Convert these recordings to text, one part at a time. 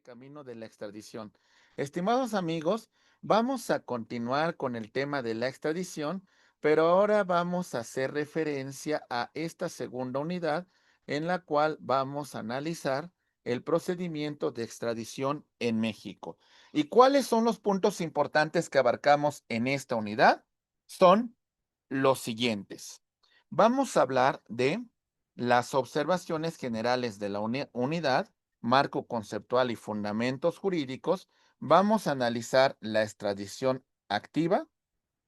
Camino de la extradición. Estimados amigos, vamos a continuar con el tema de la extradición, pero ahora vamos a hacer referencia a esta segunda unidad en la cual vamos a analizar el procedimiento de extradición en México. ¿Y cuáles son los puntos importantes que abarcamos en esta unidad? Son los siguientes. Vamos a hablar de las observaciones generales de la unidad, marco conceptual y fundamentos jurídicos. Vamos a analizar la extradición activa,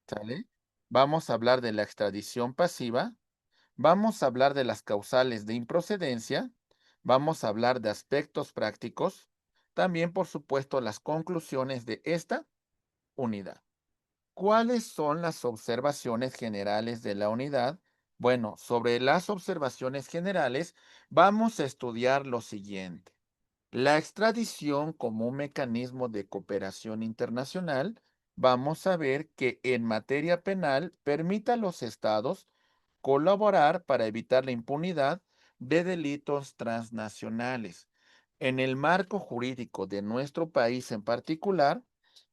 ¿sale? Vamos a hablar de la extradición pasiva. Vamos a hablar de las causales de improcedencia. Vamos a hablar de aspectos prácticos. También, por supuesto, las conclusiones de esta unidad. ¿Cuáles son las observaciones generales de la unidad? Bueno, sobre las observaciones generales, vamos a estudiar lo siguiente. La extradición como un mecanismo de cooperación internacional, vamos a ver que en materia penal permite a los estados colaborar para evitar la impunidad de delitos transnacionales. En el marco jurídico de nuestro país en particular,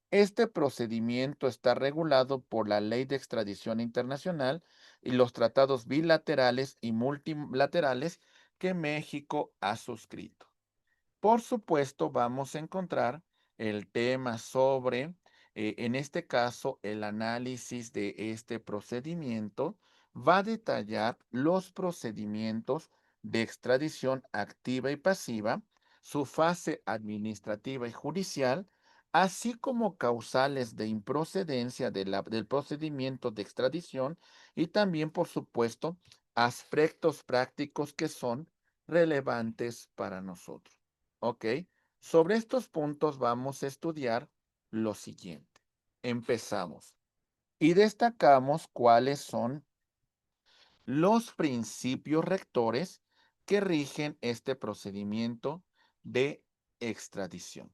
este procedimiento está regulado por la Ley de Extradición Internacional y los tratados bilaterales y multilaterales que México ha suscrito. Por supuesto, vamos a encontrar el tema sobre, en este caso, el análisis de este procedimiento va a detallar los procedimientos de extradición activa y pasiva, su fase administrativa y judicial, así como causales de improcedencia del procedimiento de extradición y también, por supuesto, aspectos prácticos que son relevantes para nosotros. Ok, sobre estos puntos vamos a estudiar lo siguiente. Empezamos y destacamos cuáles son los principios rectores que rigen este procedimiento de extradición.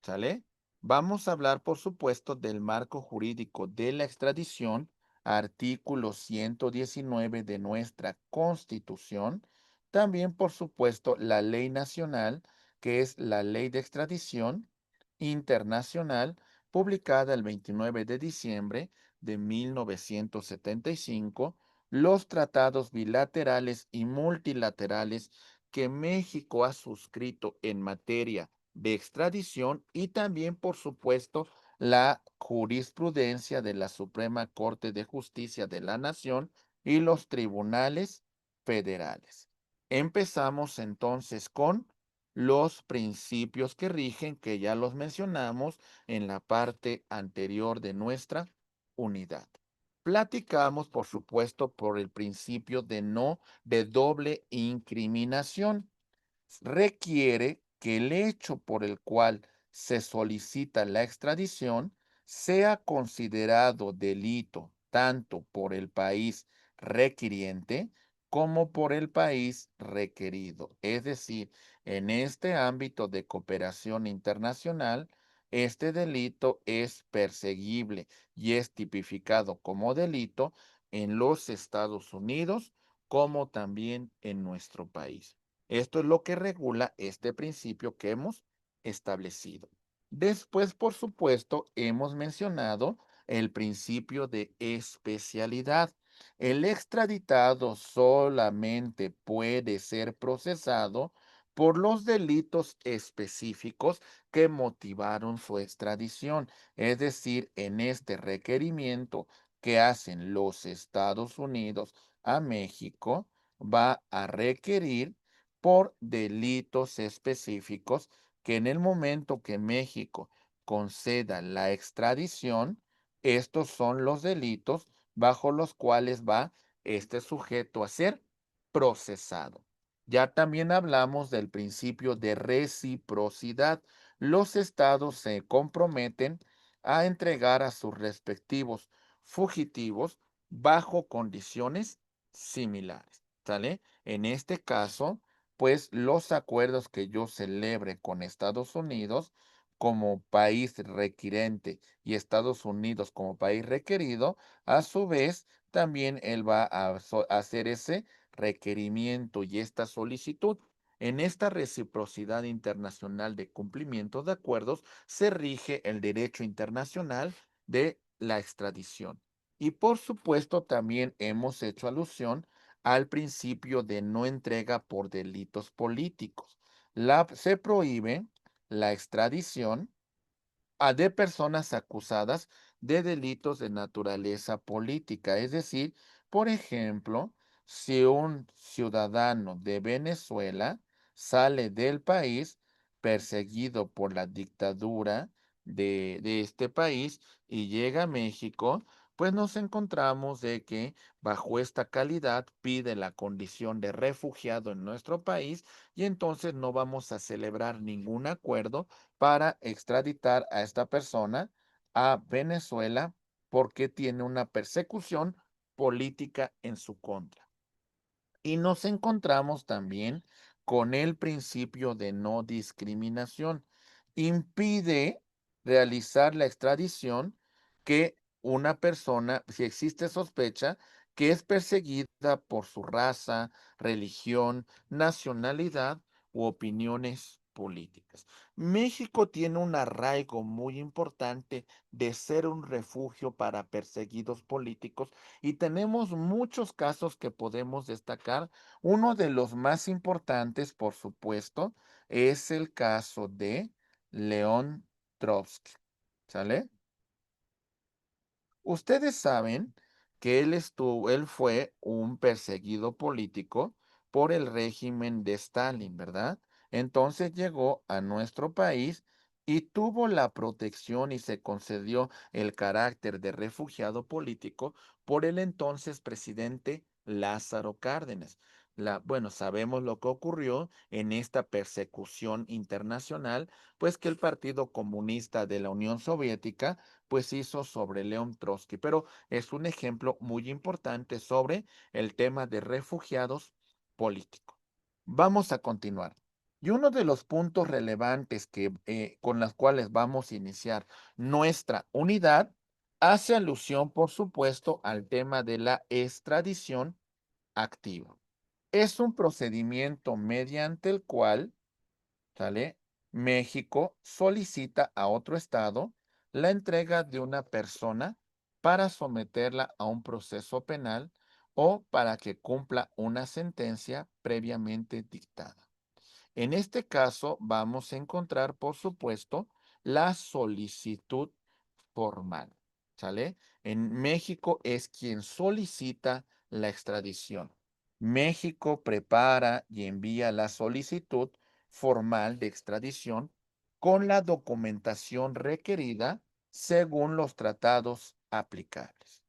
¿Sale? Vamos a hablar, por supuesto, del marco jurídico de la extradición, artículo 119 de nuestra Constitución. También, por supuesto, la ley nacional, que es la Ley de Extradición Internacional, publicada el 29 de diciembre de 1975, los tratados bilaterales y multilaterales que México ha suscrito en materia de extradición y también, por supuesto, la jurisprudencia de la Suprema Corte de Justicia de la Nación y los tribunales federales. Empezamos entonces con los principios que rigen, que ya los mencionamos en la parte anterior de nuestra unidad. Platicamos, por supuesto, por el principio de doble incriminación. Requiere que el hecho por el cual se solicita la extradición sea considerado delito tanto por el país requiriente como por el país requerido. Es decir, en este ámbito de cooperación internacional, este delito es perseguible y es tipificado como delito en los Estados Unidos como también en nuestro país. Esto es lo que regula este principio que hemos establecido. Después, por supuesto, hemos mencionado el principio de especialidad. El extraditado solamente puede ser procesado por los delitos específicos que motivaron su extradición. Es decir, en este requerimiento que hacen los Estados Unidos a México, va a requerir por delitos específicos que en el momento que México conceda la extradición, estos son los delitos bajo los cuales va este sujeto a ser procesado. Ya también hablamos del principio de reciprocidad. Los estados se comprometen a entregar a sus respectivos fugitivos bajo condiciones similares. ¿Sale? En este caso, pues los acuerdos que yo celebre con Estados Unidos como país requirente y Estados Unidos como país requerido, a su vez, también él va a hacer ese requerimiento y esta solicitud. En esta reciprocidad internacional de cumplimiento de acuerdos se rige el derecho internacional de la extradición. Y por supuesto también hemos hecho alusión al principio de no entrega por delitos políticos. Se prohíbe la extradición de personas acusadas de delitos de naturaleza política. Es decir, por ejemplo, si un ciudadano de Venezuela sale del país perseguido por la dictadura de este país y llega a México, pues nos encontramos de que bajo esta calidad pide la condición de refugiado en nuestro país y entonces no vamos a celebrar ningún acuerdo para extraditar a esta persona a Venezuela porque tiene una persecución política en su contra. Y nos encontramos también con el principio de no discriminación. Impide realizar la extradición que una persona, si existe sospecha, que es perseguida por su raza, religión, nacionalidad u opiniones políticas. México tiene un arraigo muy importante de ser un refugio para perseguidos políticos y tenemos muchos casos que podemos destacar. Uno de los más importantes, por supuesto, es el caso de León Trotsky. ¿Sale? Ustedes saben que él fue un perseguido político por el régimen de Stalin, ¿verdad? Entonces llegó a nuestro país y tuvo la protección y se concedió el carácter de refugiado político por el entonces presidente Lázaro Cárdenas. Bueno, sabemos lo que ocurrió en esta persecución internacional, pues que el Partido Comunista de la Unión Soviética pues hizo sobre León Trotsky, pero es un ejemplo muy importante sobre el tema de refugiados políticos. Vamos a continuar. Y uno de los puntos relevantes con los cuales vamos a iniciar nuestra unidad hace alusión, por supuesto, al tema de la extradición activa. Es un procedimiento mediante el cual, ¿sale? México solicita a otro estado la entrega de una persona para someterla a un proceso penal o para que cumpla una sentencia previamente dictada. En este caso, vamos a encontrar, por supuesto, la solicitud formal, ¿sale? En México es quien solicita la extradición. México prepara y envía la solicitud formal de extradición con la documentación requerida según los tratados aplicables.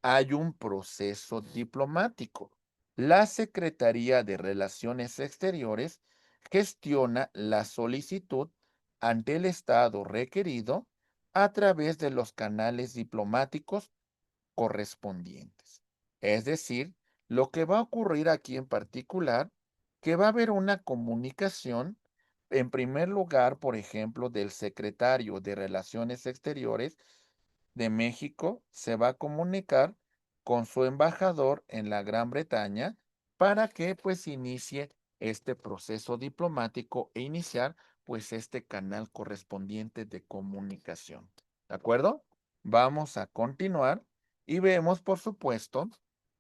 Hay un proceso diplomático. La Secretaría de Relaciones Exteriores gestiona la solicitud ante el Estado requerido a través de los canales diplomáticos correspondientes. Es decir, lo que va a ocurrir aquí en particular, que va a haber una comunicación, en primer lugar, por ejemplo, del secretario de Relaciones Exteriores de México se va a comunicar con su embajador en la Gran Bretaña para que pues inicie este proceso diplomático e iniciar pues este canal correspondiente de comunicación. ¿De acuerdo? Vamos a continuar y vemos por supuesto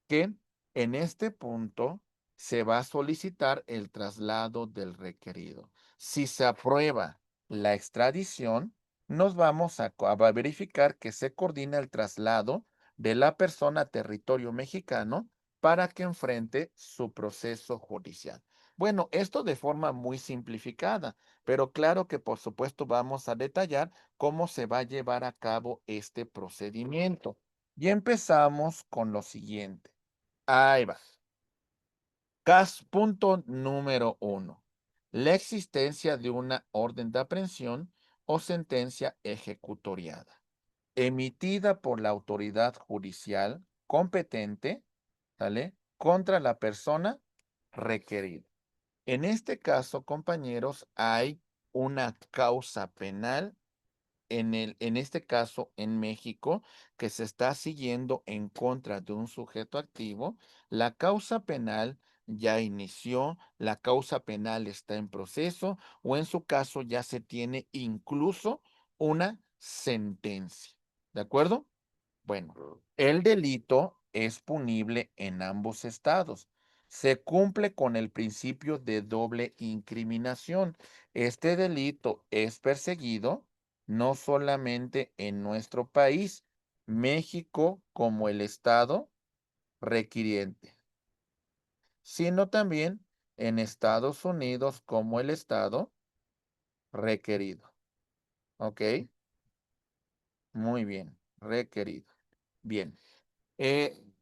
que en este punto se va a solicitar el traslado del requerido. Si se aprueba la extradición, nos vamos a verificar que se coordina el traslado de la persona a territorio mexicano para que enfrente su proceso judicial. Bueno, esto de forma muy simplificada, pero claro que por supuesto vamos a detallar cómo se va a llevar a cabo este procedimiento. Y empezamos con lo siguiente. Ahí va. Punto número 1. La existencia de una orden de aprehensión o sentencia ejecutoriada, emitida por la autoridad judicial competente, ¿sale? Contra la persona requerida. En este caso, compañeros, hay una causa penal en este caso, en México, que se está siguiendo en contra de un sujeto activo, la causa penal ya inició, la causa penal está en proceso o en su caso ya se tiene incluso una sentencia. ¿De acuerdo? Bueno, el delito es punible en ambos estados. Se cumple con el principio de doble incriminación. Este delito es perseguido no solamente en nuestro país, México como el estado requiriente, sino también en Estados Unidos como el estado requerido. ¿Ok? Muy bien, requerido. Bien.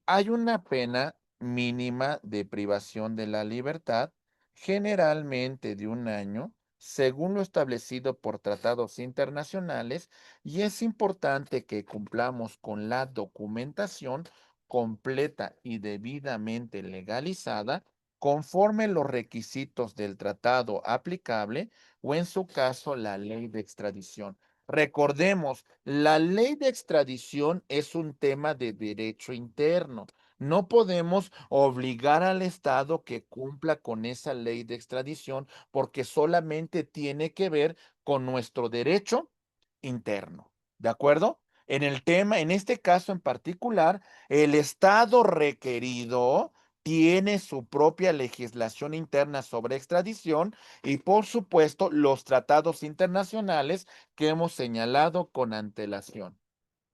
Hay una pena mínima de privación de la libertad, generalmente de 1 año, según lo establecido por tratados internacionales, y es importante que cumplamos con la documentación completa y debidamente legalizada conforme los requisitos del tratado aplicable o en su caso la ley de extradición. Recordemos, la ley de extradición es un tema de derecho interno. No podemos obligar al Estado que cumpla con esa ley de extradición porque solamente tiene que ver con nuestro derecho interno. ¿De acuerdo? En el tema, en este caso en particular, el Estado requerido tiene su propia legislación interna sobre extradición y, por supuesto, los tratados internacionales que hemos señalado con antelación.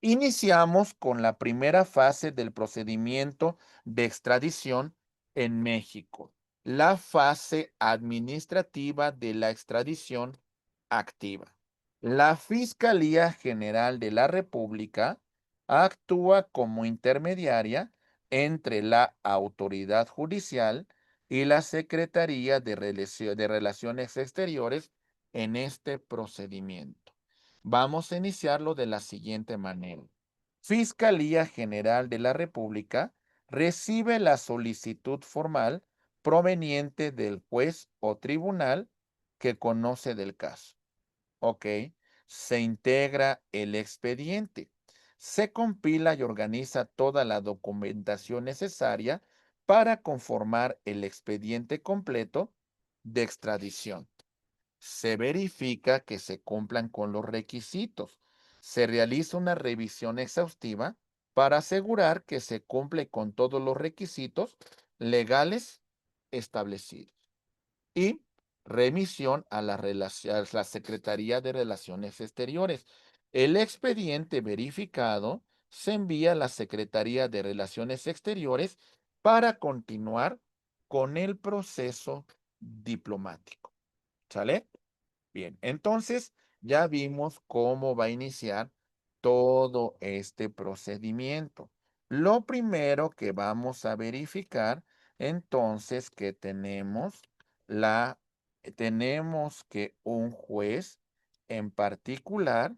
Iniciamos con la primera fase del procedimiento de extradición en México, la fase administrativa de la extradición activa. La Fiscalía General de la República actúa como intermediaria entre la autoridad judicial y la Secretaría de Relaciones Exteriores en este procedimiento. Vamos a iniciarlo de la siguiente manera. Fiscalía General de la República recibe la solicitud formal proveniente del juez o tribunal que conoce del caso. Ok, se integra el expediente. Se compila y organiza toda la documentación necesaria para conformar el expediente completo de extradición. Se verifica que se cumplan con los requisitos. Se realiza una revisión exhaustiva para asegurar que se cumple con todos los requisitos legales establecidos. Y remisión a la Secretaría de Relaciones Exteriores. El expediente verificado se envía a la Secretaría de Relaciones Exteriores para continuar con el proceso diplomático. ¿Sale? Bien, entonces ya vimos cómo va a iniciar todo este procedimiento. Lo primero que vamos a verificar, entonces, que tenemos que un juez en particular,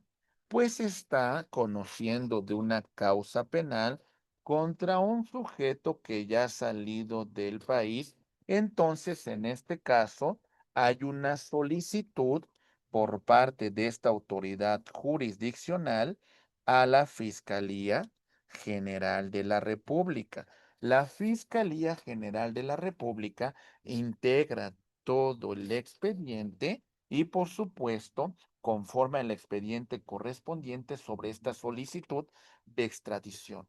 pues está conociendo de una causa penal contra un sujeto que ya ha salido del país. Entonces, en este caso, hay una solicitud por parte de esta autoridad jurisdiccional a la Fiscalía General de la República. La Fiscalía General de la República integra todo el expediente y, por supuesto, conforma el expediente correspondiente sobre esta solicitud de extradición.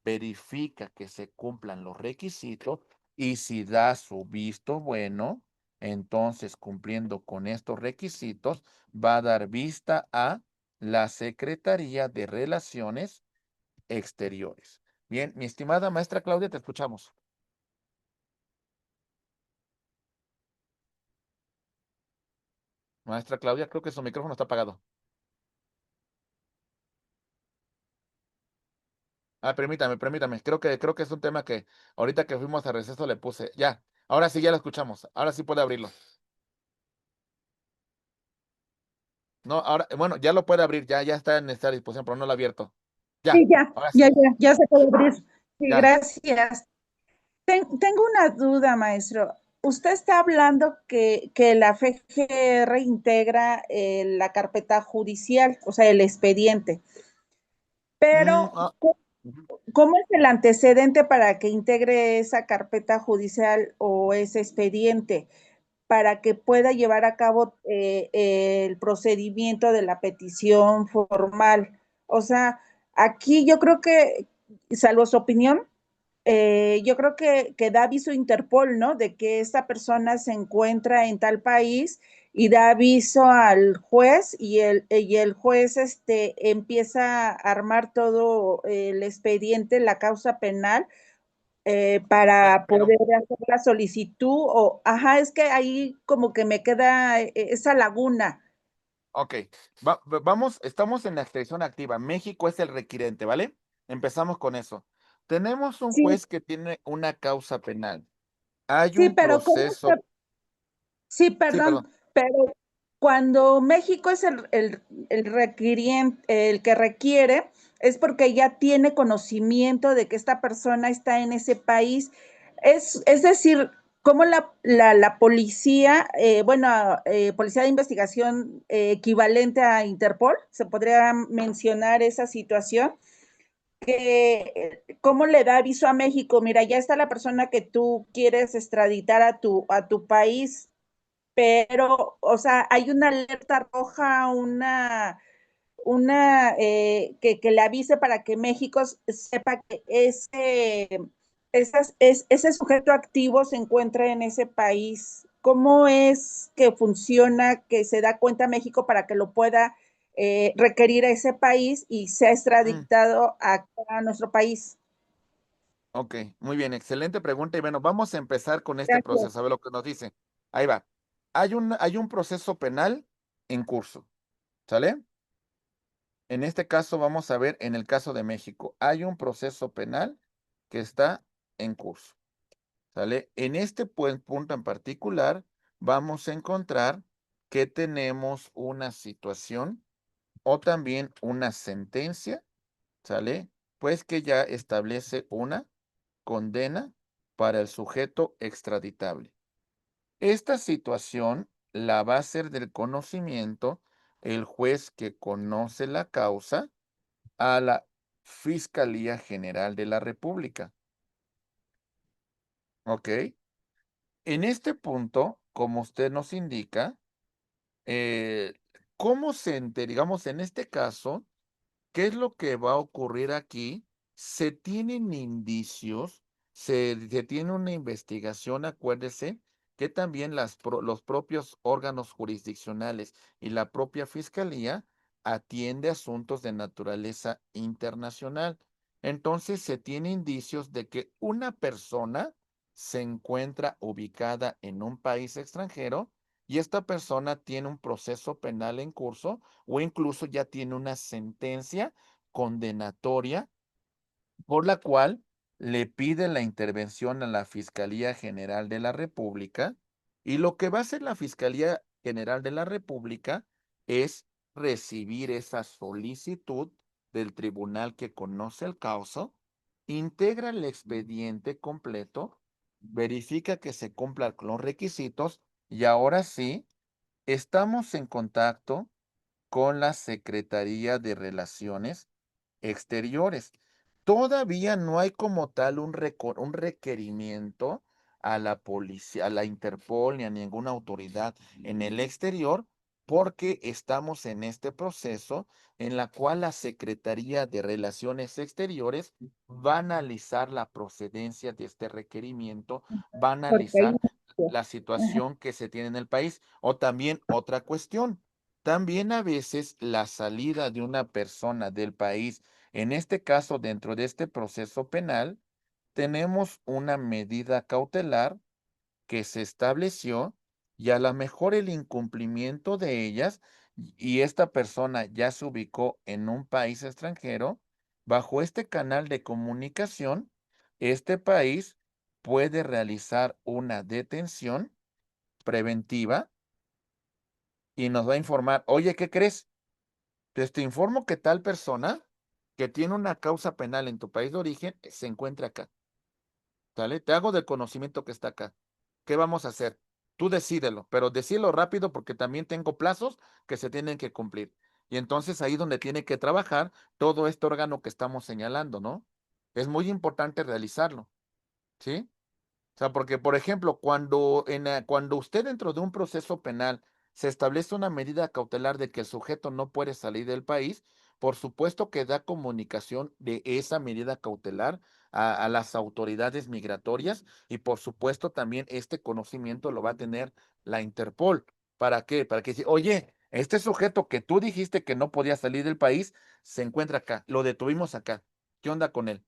Verifica que se cumplan los requisitos y si da su visto bueno, entonces, cumpliendo con estos requisitos, va a dar vista a la Secretaría de Relaciones Exteriores. Bien, mi estimada maestra Claudia, te escuchamos. Maestra Claudia, creo que su micrófono está apagado. Ah, permítame. Creo que es un tema que ahorita que fuimos a receso le puse. Ya, ahora sí ya lo escuchamos. Ahora sí puede abrirlo. No, ahora, bueno, ya lo puede abrir, ya está en esta disposición, pero no lo ha abierto. Ya, Sí, ya, ahora ya, sí, ya, ya se puede abrir. Sí, ya. gracias. Tengo una duda, maestro. usted está hablando que la FGR integra la carpeta judicial, o sea, el expediente, Mm, pero ah, ujú. ¿cómo es el antecedente para que integre esa carpeta judicial o ese expediente para que pueda llevar a cabo el procedimiento de la petición formal? O sea, aquí yo creo que, salvo su opinión, yo creo que da aviso Interpol, ¿no? De que esta persona se encuentra en tal país y da aviso al juez y el juez empieza a armar todo el expediente, la causa penal, para Pero, poder hacer la solicitud o, ajá, es que ahí como que me queda esa laguna. ok, vamos, estamos en la extradición activa. México es el requirente, ¿vale? Empezamos con eso. Tenemos un Sí, juez que tiene una causa penal. Hay sí, un pero ¿cómo proceso, se Sí, sí, perdón. perdón, pero cuando México es el requiriente, el que requiere, es porque ya tiene conocimiento de que esta persona está en ese país. Es decir, como la policía, policía de investigación equivalente a Interpol, se podría mencionar esa situación, que cómo le da aviso a México, mira, ya está la persona que tú quieres extraditar a tu país, pero, o sea, hay una alerta roja, que le avise para que México sepa que ese sujeto activo se encuentra en ese país. ¿Cómo es que funciona, que se da cuenta México para que lo pueda requerir a ese país y sea Mm, extraditado a nuestro país? ok, muy bien, excelente pregunta. Y bueno, vamos a empezar con este Gracias. proceso, a ver lo que nos dice. Ahí va. Hay un proceso penal en curso, ¿sale? En este caso, vamos a ver, en el caso de México, hay un proceso penal que está en curso, ¿sale? En este punto en particular, vamos a encontrar que tenemos una situación o también una sentencia, ¿sale? Pues que ya establece una condena para el sujeto extraditable. Esta situación la va a hacer del conocimiento el juez que conoce la causa a la Fiscalía General de la República. ¿Ok? En este punto, como usted nos indica, eh, ¿cómo digamos, en este caso, qué es lo que va a ocurrir aquí? Se tienen indicios, se tiene una investigación, acuérdese que también los propios órganos jurisdiccionales y la propia fiscalía atiende asuntos de naturaleza internacional. Entonces se tiene indicios de que una persona se encuentra ubicada en un país extranjero y esta persona tiene un proceso penal en curso o incluso ya tiene una sentencia condenatoria por la cual le pide la intervención a la Fiscalía General de la República y lo que va a hacer la Fiscalía General de la República es recibir esa solicitud del tribunal que conoce el caso, integra el expediente completo, verifica que se cumplan los requisitos y ahora sí, estamos en contacto con la Secretaría de Relaciones Exteriores. Todavía no hay como tal un requerimiento a la policía, a la Interpol ni a ninguna autoridad en el exterior, porque estamos en este proceso en la cual la Secretaría de Relaciones Exteriores va a analizar la procedencia de este requerimiento, va a Porque hay analizar un... la Ajá. situación que se tiene en el país. O también otra cuestión. También a veces la salida de una persona del país, en este caso dentro de este proceso penal, tenemos una medida cautelar que se estableció y a lo mejor el incumplimiento de ellas y esta persona ya se ubicó en un país extranjero, bajo este canal de comunicación, este país puede realizar una detención preventiva y nos va a informar, oye, ¿qué crees? Pues te informo que tal persona que tiene una causa penal en tu país de origen se encuentra acá, ¿sale? Te hago del conocimiento que está acá. ¿Qué vamos a hacer? Tú decídelo, pero decídelo rápido porque también tengo plazos que se tienen que cumplir. Y entonces ahí donde tiene que trabajar todo este órgano que estamos señalando, ¿no? Es muy importante realizarlo, ¿sí? O sea, porque, por ejemplo, cuando usted dentro de un proceso penal se establece una medida cautelar de que el sujeto no puede salir del país, por supuesto que da comunicación de esa medida cautelar a las autoridades migratorias y por supuesto también este conocimiento lo va a tener la Interpol. ¿Para qué? Para que, oye, este sujeto que tú dijiste que no podía salir del país se encuentra acá, lo detuvimos acá. ¿Qué onda con él?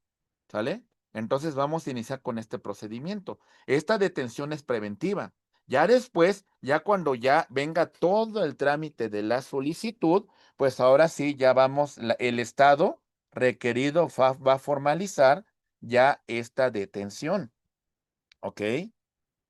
¿Sale? Entonces vamos a iniciar con este procedimiento. Esta detención es preventiva. Ya después, ya cuando ya venga todo el trámite de la solicitud, pues ahora sí, ya vamos, el Estado requerido va a formalizar ya esta detención. ¿Ok?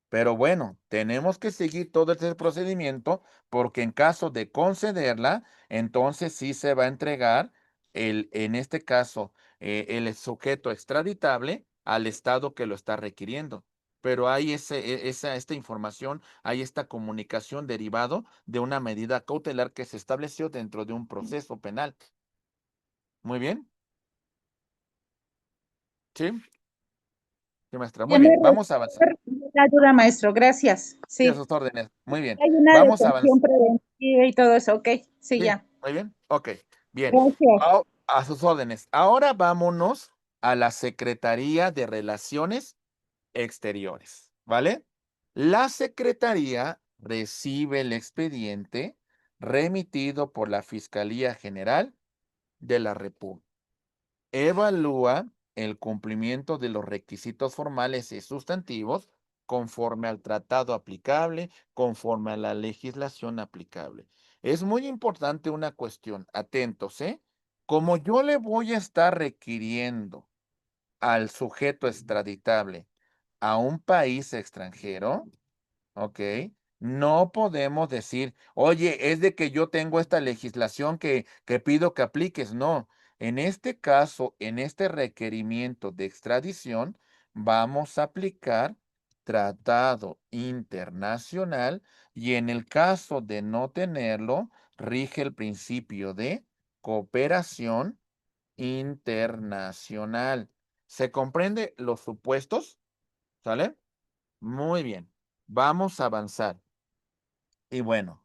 Pero bueno, tenemos que seguir todo este procedimiento porque en caso de concederla, entonces sí se va a entregar en este caso, el sujeto extraditable al estado que lo está requiriendo. Pero hay esta información, hay esta comunicación derivado de una medida cautelar que se estableció dentro de un proceso penal. Muy bien. ¿Sí? Sí, maestra. Muy Ya me bien. Vamos a avanzar. resolvió la duda, maestro. Gracias. Sí, a Sí. sus órdenes. Muy bien. Hay una Vamos a avanzar. detención preventiva y todo eso. Ok, sí, Sí, ya. muy bien. Ok, bien. Gracias. A sus órdenes. Ahora vámonos a la Secretaría de Relaciones Exteriores, ¿vale? La Secretaría recibe el expediente remitido por la Fiscalía General de la República. Evalúa el cumplimiento de los requisitos formales y sustantivos conforme al tratado aplicable, conforme a la legislación aplicable. Es muy importante una cuestión, atentos, ¿eh? Como yo le voy a estar requiriendo al sujeto extraditable a un país extranjero, ¿ok? No podemos decir, oye, es de que yo tengo esta legislación que pido que apliques. No, en este caso, en este requerimiento de extradición, vamos a aplicar tratado internacional y en el caso de no tenerlo, rige el principio de cooperación internacional. ¿Se comprende los supuestos? ¿Sale? Muy bien. Vamos a avanzar. Y bueno,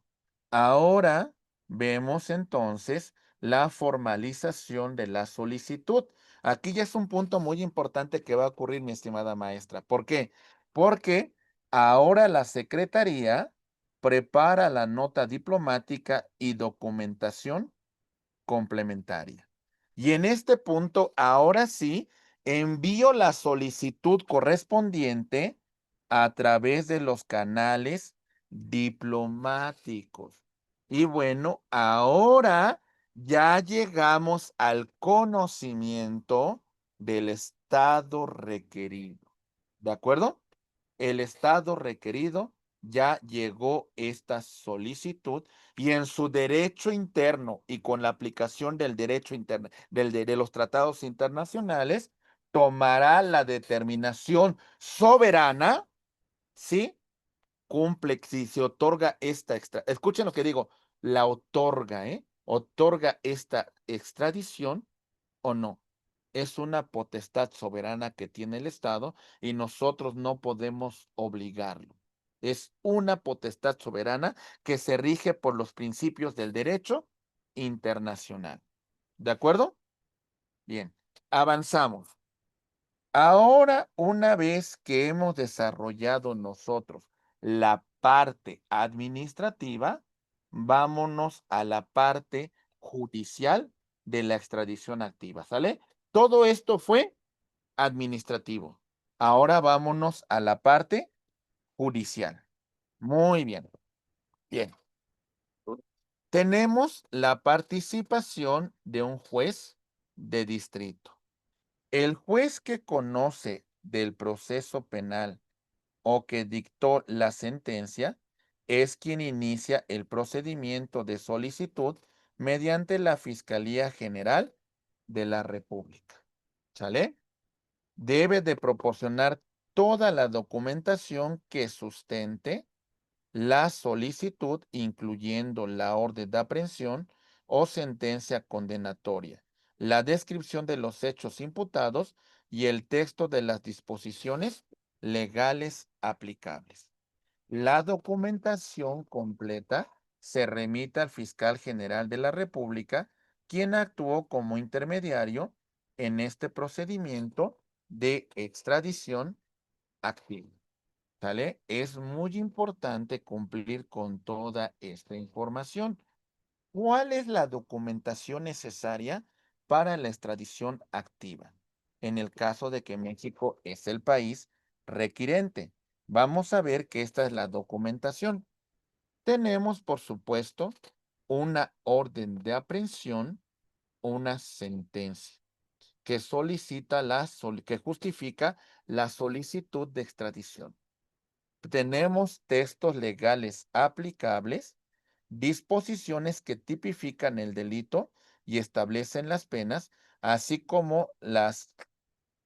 ahora vemos entonces la formalización de la solicitud. Aquí ya es un punto muy importante que va a ocurrir, mi estimada maestra. ¿Por qué? Porque ahora la Secretaría prepara la nota diplomática y documentación complementaria. Y en este punto, ahora sí, envío la solicitud correspondiente a través de los canales diplomáticos. Y bueno, ahora ya llegamos al conocimiento del estado requerido. ¿De acuerdo? El estado requerido ya llegó esta solicitud y en su derecho interno y con la aplicación del derecho interno de los tratados internacionales, tomará la determinación soberana, ¿sí? Cumple, si se otorga esta escuchen lo que digo, la otorga, ¿eh? Otorga esta extradición o no. Es una potestad soberana que tiene el Estado y nosotros no podemos obligarlo. Es una potestad soberana que se rige por los principios del derecho internacional. ¿De acuerdo? Bien, avanzamos. Ahora, una vez que hemos desarrollado nosotros la parte administrativa, vámonos a la parte judicial de la extradición activa, ¿sale? Todo esto fue administrativo. Ahora vámonos a la parte judicial. Muy bien. Bien. Tenemos la participación de un juez de distrito. El juez que conoce del proceso penal o que dictó la sentencia es quien inicia el procedimiento de solicitud mediante la Fiscalía General de la República. ¿Sale? Debe de proporcionar toda la documentación que sustente la solicitud, incluyendo la orden de aprehensión o sentencia condenatoria, la descripción de los hechos imputados y el texto de las disposiciones legales aplicables. La documentación completa se remite al fiscal general de la República, quien actuó como intermediario en este procedimiento de extradición activa. ¿Sale? Es muy importante cumplir con toda esta información. ¿Cuál es la documentación necesaria para la extradición activa? En el caso de que México es el país requirente. Vamos a ver que esta es la documentación. Tenemos, por supuesto, una orden de aprehensión, una sentencia que solicita que justifica la solicitud de extradición. Tenemos textos legales aplicables, disposiciones que tipifican el delito y establecen las penas, así como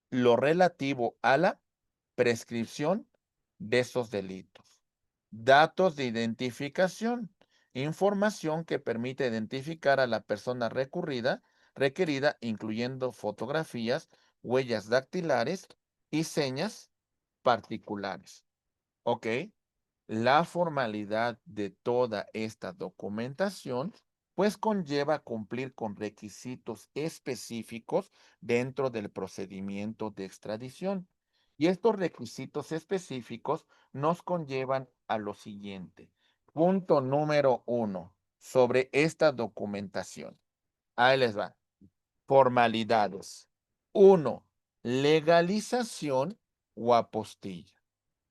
lo relativo a la prescripción de esos delitos. Datos de identificación, información que permite identificar a la persona requerida, incluyendo fotografías, huellas dactilares y señas particulares. ¿Ok? La formalidad de toda esta documentación, pues conlleva cumplir con requisitos específicos dentro del procedimiento de extradición. Y estos requisitos específicos nos conllevan a lo siguiente. Punto número 1, sobre esta documentación. Ahí les va. Formalidades. 1, legalización o apostilla.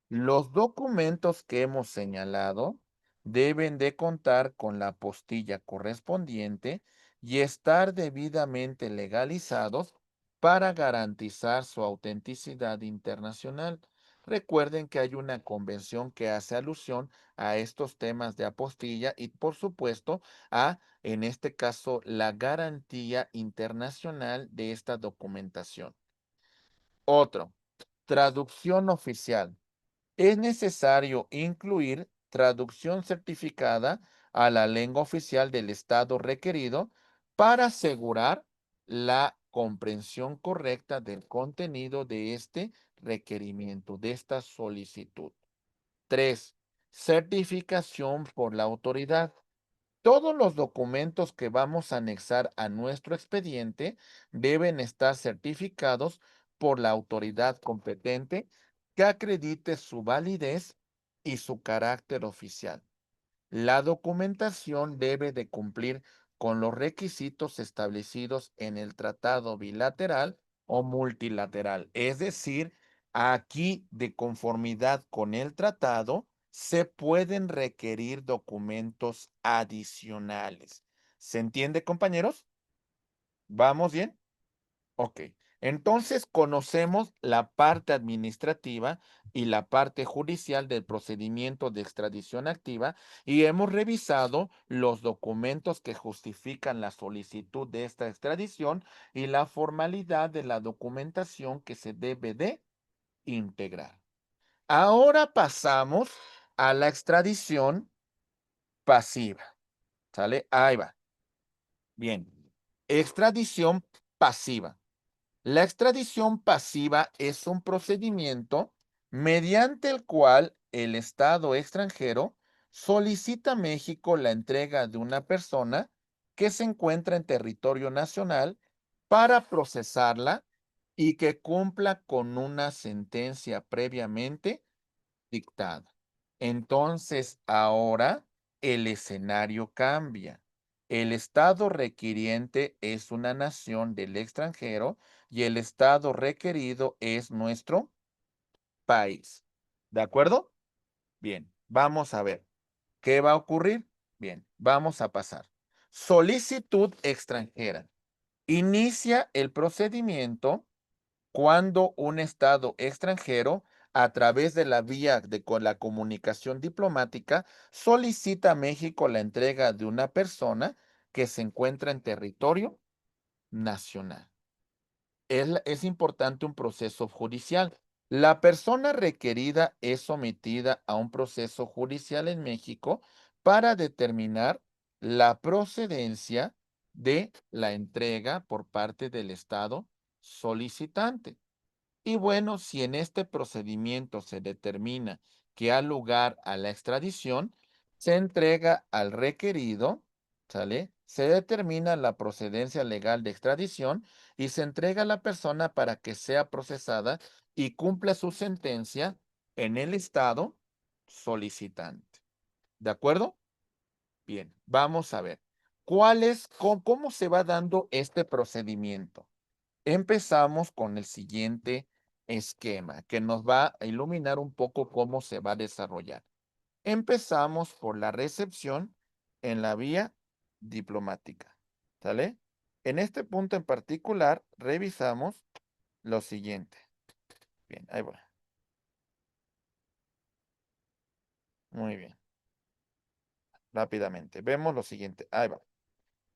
Los documentos que hemos señalado deben de contar con la apostilla correspondiente y estar debidamente legalizados para garantizar su autenticidad internacional. Recuerden que hay una convención que hace alusión a estos temas de apostilla y, por supuesto, en este caso, la garantía internacional de esta documentación. Otro, traducción oficial. Es necesario incluir traducción certificada a la lengua oficial del estado requerido para asegurar la comprensión correcta del contenido de este requerimiento, de esta solicitud. 3, certificación por la autoridad. Todos los documentos que vamos a anexar a nuestro expediente deben estar certificados por la autoridad competente que acredite su validez y su carácter oficial. La documentación debe de cumplir con los requisitos establecidos en el tratado bilateral o multilateral. Es decir, aquí de conformidad con el tratado se pueden requerir documentos adicionales. ¿Se entiende, compañeros? ¿Vamos bien? Ok, entonces conocemos la parte administrativa y la parte judicial del procedimiento de extradición activa y hemos revisado los documentos que justifican la solicitud de esta extradición y la formalidad de la documentación que se debe de integrar. Ahora pasamos a la extradición pasiva. ¿Sale? Ahí va. Bien. Extradición pasiva. La extradición pasiva es un procedimiento mediante el cual el Estado extranjero solicita a México la entrega de una persona que se encuentra en territorio nacional para procesarla y que cumpla con una sentencia previamente dictada. Entonces, ahora el escenario cambia. El Estado requiriente es una nación del extranjero y el Estado requerido es nuestro país. ¿De acuerdo? Bien, vamos a ver. ¿Qué va a ocurrir? Bien, vamos a pasar. Solicitud extranjera. Inicia el procedimiento cuando un Estado extranjero, a través de la vía con la comunicación diplomática, solicita a México la entrega de una persona que se encuentra en territorio nacional. Es importante un proceso judicial. La persona requerida es sometida a un proceso judicial en México para determinar la procedencia de la entrega por parte del Estado solicitante. Y bueno, si en este procedimiento se determina que ha lugar a la extradición, se entrega al requerido, ¿sale? Se determina la procedencia legal de extradición y se entrega a la persona para que sea procesada y cumpla su sentencia en el estado solicitante. ¿De acuerdo? Bien, vamos a ver. ¿Cómo se va dando este procedimiento? Empezamos con el siguiente esquema que nos va a iluminar un poco cómo se va a desarrollar. Empezamos por la recepción en la vía diplomática. ¿Sale? En este punto en particular, revisamos lo siguiente. Bien, ahí va. Muy bien. Rápidamente. Vemos lo siguiente. Ahí va.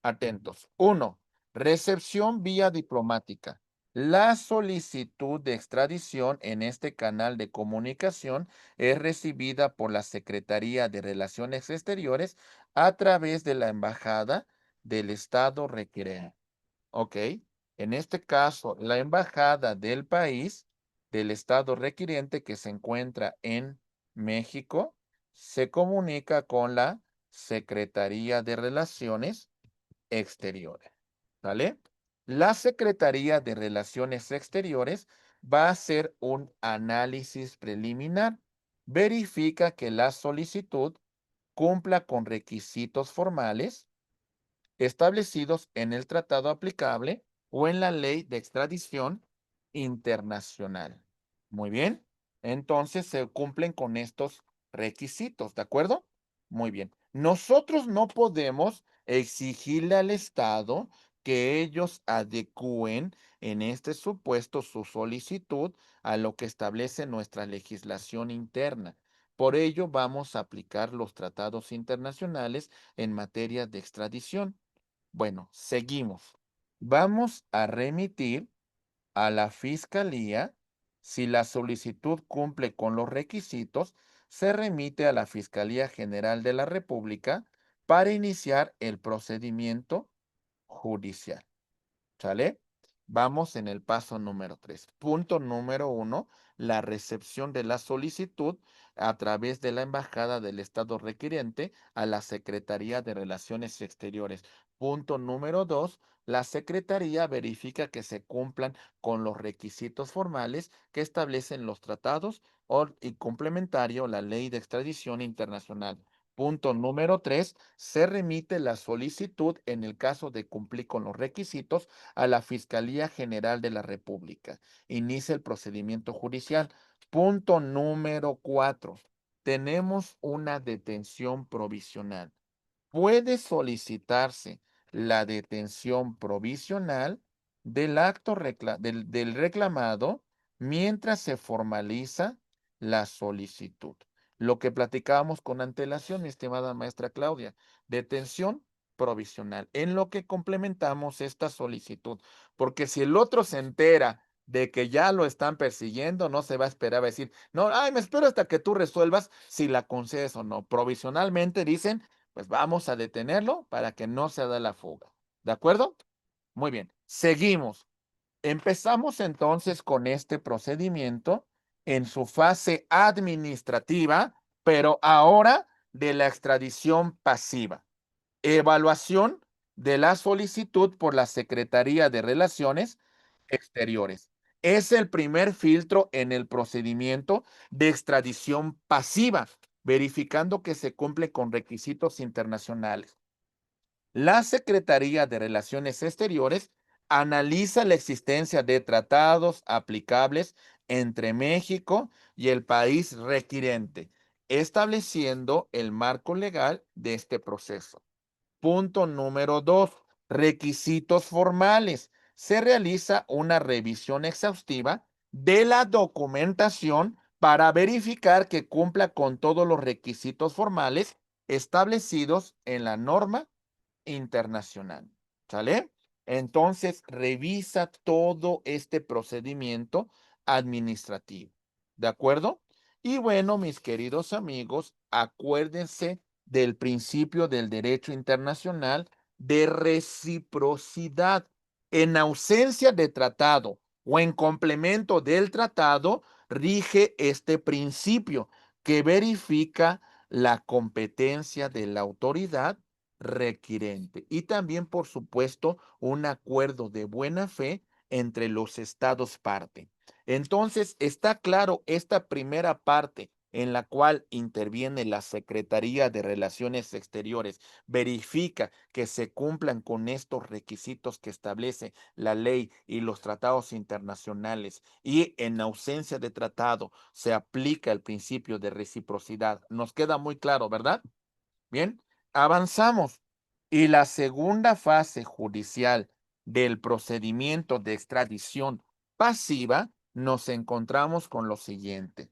Atentos. 1. Recepción vía diplomática. La solicitud de extradición en este canal de comunicación es recibida por la Secretaría de Relaciones Exteriores a través de la Embajada del Estado requerente. ¿Ok? En este caso, la Embajada del país, del Estado requiriente que se encuentra en México, se comunica con la Secretaría de Relaciones Exteriores. ¿Vale? La Secretaría de Relaciones Exteriores va a hacer un análisis preliminar. Verifica que la solicitud cumpla con requisitos formales establecidos en el tratado aplicable o en la ley de extradición internacional. Muy bien. Entonces se cumplen con estos requisitos, ¿de acuerdo? Muy bien. Nosotros no podemos exigirle al Estado que ellos adecúen en este supuesto su solicitud a lo que establece nuestra legislación interna. Por ello, vamos a aplicar los tratados internacionales en materia de extradición. Bueno, seguimos. Vamos a remitir a la Fiscalía. Si la solicitud cumple con los requisitos, se remite a la Fiscalía General de la República para iniciar el procedimiento judicial. ¿Sale? Vamos en el paso número 3. Punto número 1, la recepción de la solicitud a través de la Embajada del Estado requiriente a la Secretaría de Relaciones Exteriores. Punto número 2, la Secretaría verifica que se cumplan con los requisitos formales que establecen los tratados y complementario la Ley de Extradición Internacional. Punto número 3, se remite la solicitud en el caso de cumplir con los requisitos a la Fiscalía General de la República. Inicia el procedimiento judicial. Punto número 4. Tenemos una detención provisional. Puede solicitarse la detención provisional del acto del reclamado mientras se formaliza la solicitud. Lo que platicábamos con antelación, mi estimada maestra Claudia, detención provisional, en lo que complementamos esta solicitud, porque si el otro se entera de que ya lo están persiguiendo, no se va a esperar a decir, no, ay, me espero hasta que tú resuelvas si la concedes o no. Provisionalmente dicen, pues vamos a detenerlo para que no se dé la fuga. ¿De acuerdo? Muy bien, seguimos. Empezamos entonces con este procedimiento en su fase administrativa, pero ahora de la extradición pasiva. Evaluación de la solicitud por la Secretaría de Relaciones Exteriores. Es el primer filtro en el procedimiento de extradición pasiva, verificando que se cumple con requisitos internacionales. La Secretaría de Relaciones Exteriores analiza la existencia de tratados aplicables entre México y el país requirente, estableciendo el marco legal de este proceso. Punto número 2. Requisitos formales. Se realiza una revisión exhaustiva de la documentación para verificar que cumpla con todos los requisitos formales establecidos en la norma internacional. ¿Sale? Entonces, revisa todo este procedimiento administrativo. ¿De acuerdo? Y bueno, mis queridos amigos, acuérdense del principio del derecho internacional de reciprocidad. En ausencia de tratado o en complemento del tratado, rige este principio que verifica la competencia de la autoridad requirente y también, por supuesto, un acuerdo de buena fe entre los estados parte. Entonces, está claro esta primera parte en la cual interviene la Secretaría de Relaciones Exteriores, verifica que se cumplan con estos requisitos que establece la ley y los tratados internacionales y en ausencia de tratado se aplica el principio de reciprocidad. Nos queda muy claro, ¿verdad? Bien, avanzamos. Y la segunda fase judicial del procedimiento de extradición pasiva, nos encontramos con lo siguiente.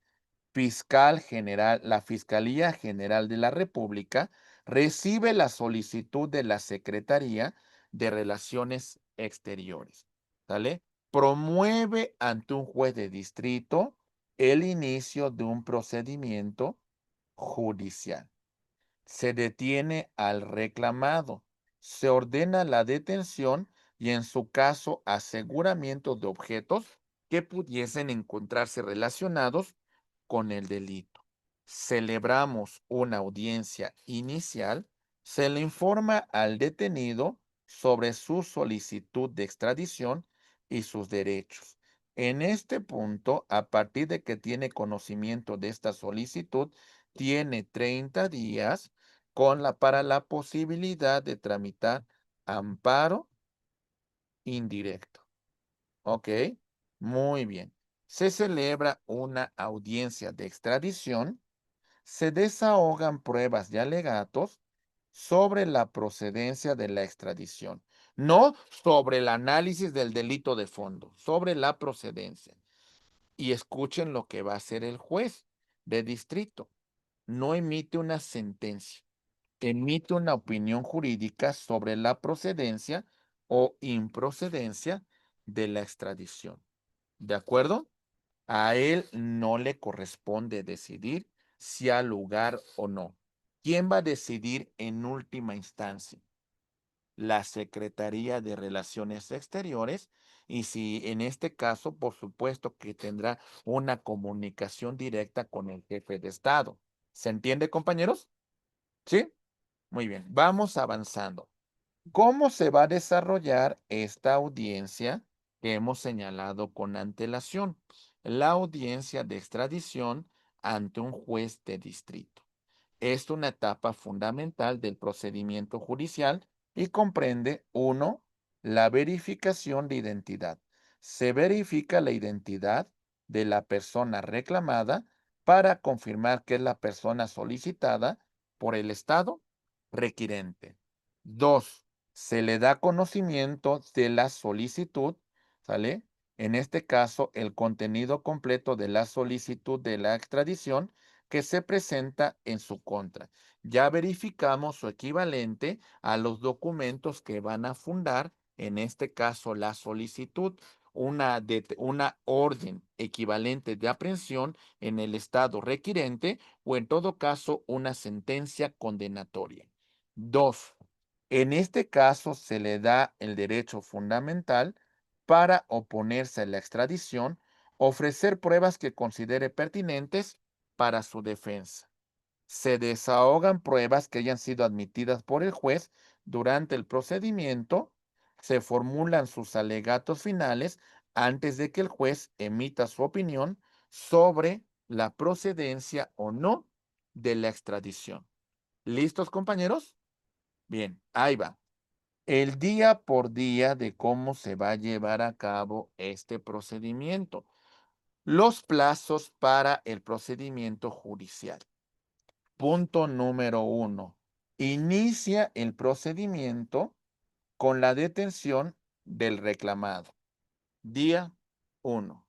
Fiscal General, la Fiscalía General de la República recibe la solicitud de la Secretaría de Relaciones Exteriores, ¿sale? Promueve ante un juez de distrito el inicio de un procedimiento judicial. Se detiene al reclamado, se ordena la detención y en su caso aseguramiento de objetos que pudiesen encontrarse relacionados con el delito. Celebramos una audiencia inicial, se le informa al detenido sobre su solicitud de extradición y sus derechos. En este punto, a partir de que tiene conocimiento de esta solicitud, tiene 30 días para la posibilidad de tramitar amparo indirecto. ¿Ok? Muy bien. Se celebra una audiencia de extradición, se desahogan pruebas y alegatos sobre la procedencia de la extradición, no sobre el análisis del delito de fondo, sobre la procedencia. Y escuchen lo que va a hacer el juez de distrito. No emite una sentencia, emite una opinión jurídica sobre la procedencia o improcedencia de la extradición. ¿De acuerdo? A él no le corresponde decidir si ha lugar o no. ¿Quién va a decidir en última instancia? La Secretaría de Relaciones Exteriores y si en este caso, por supuesto que tendrá una comunicación directa con el jefe de Estado. ¿Se entiende, compañeros? ¿Sí? Muy bien, vamos avanzando. ¿Cómo se va a desarrollar esta audiencia que hemos señalado con antelación? La audiencia de extradición ante un juez de distrito. Es una etapa fundamental del procedimiento judicial y comprende, uno, la verificación de identidad. Se verifica la identidad de la persona reclamada para confirmar que es la persona solicitada por el Estado requirente. Dos, se le da conocimiento de la solicitud, ¿sale? En este caso, el contenido completo de la solicitud de la extradición que se presenta en su contra. Ya verificamos su equivalente a los documentos que van a fundar, en este caso, la solicitud, una orden equivalente de aprehensión en el estado requirente o en todo caso una sentencia condenatoria. Dos, en este caso se le da el derecho fundamental para oponerse a la extradición, ofrecer pruebas que considere pertinentes para su defensa. Se desahogan pruebas que hayan sido admitidas por el juez durante el procedimiento, se formulan sus alegatos finales antes de que el juez emita su opinión sobre la procedencia o no de la extradición. ¿Listos, compañeros? Bien, ahí va. El día por día de cómo se va a llevar a cabo este procedimiento. Los plazos para el procedimiento judicial. Punto número 1. Inicia el procedimiento con la detención del reclamado. Día 1.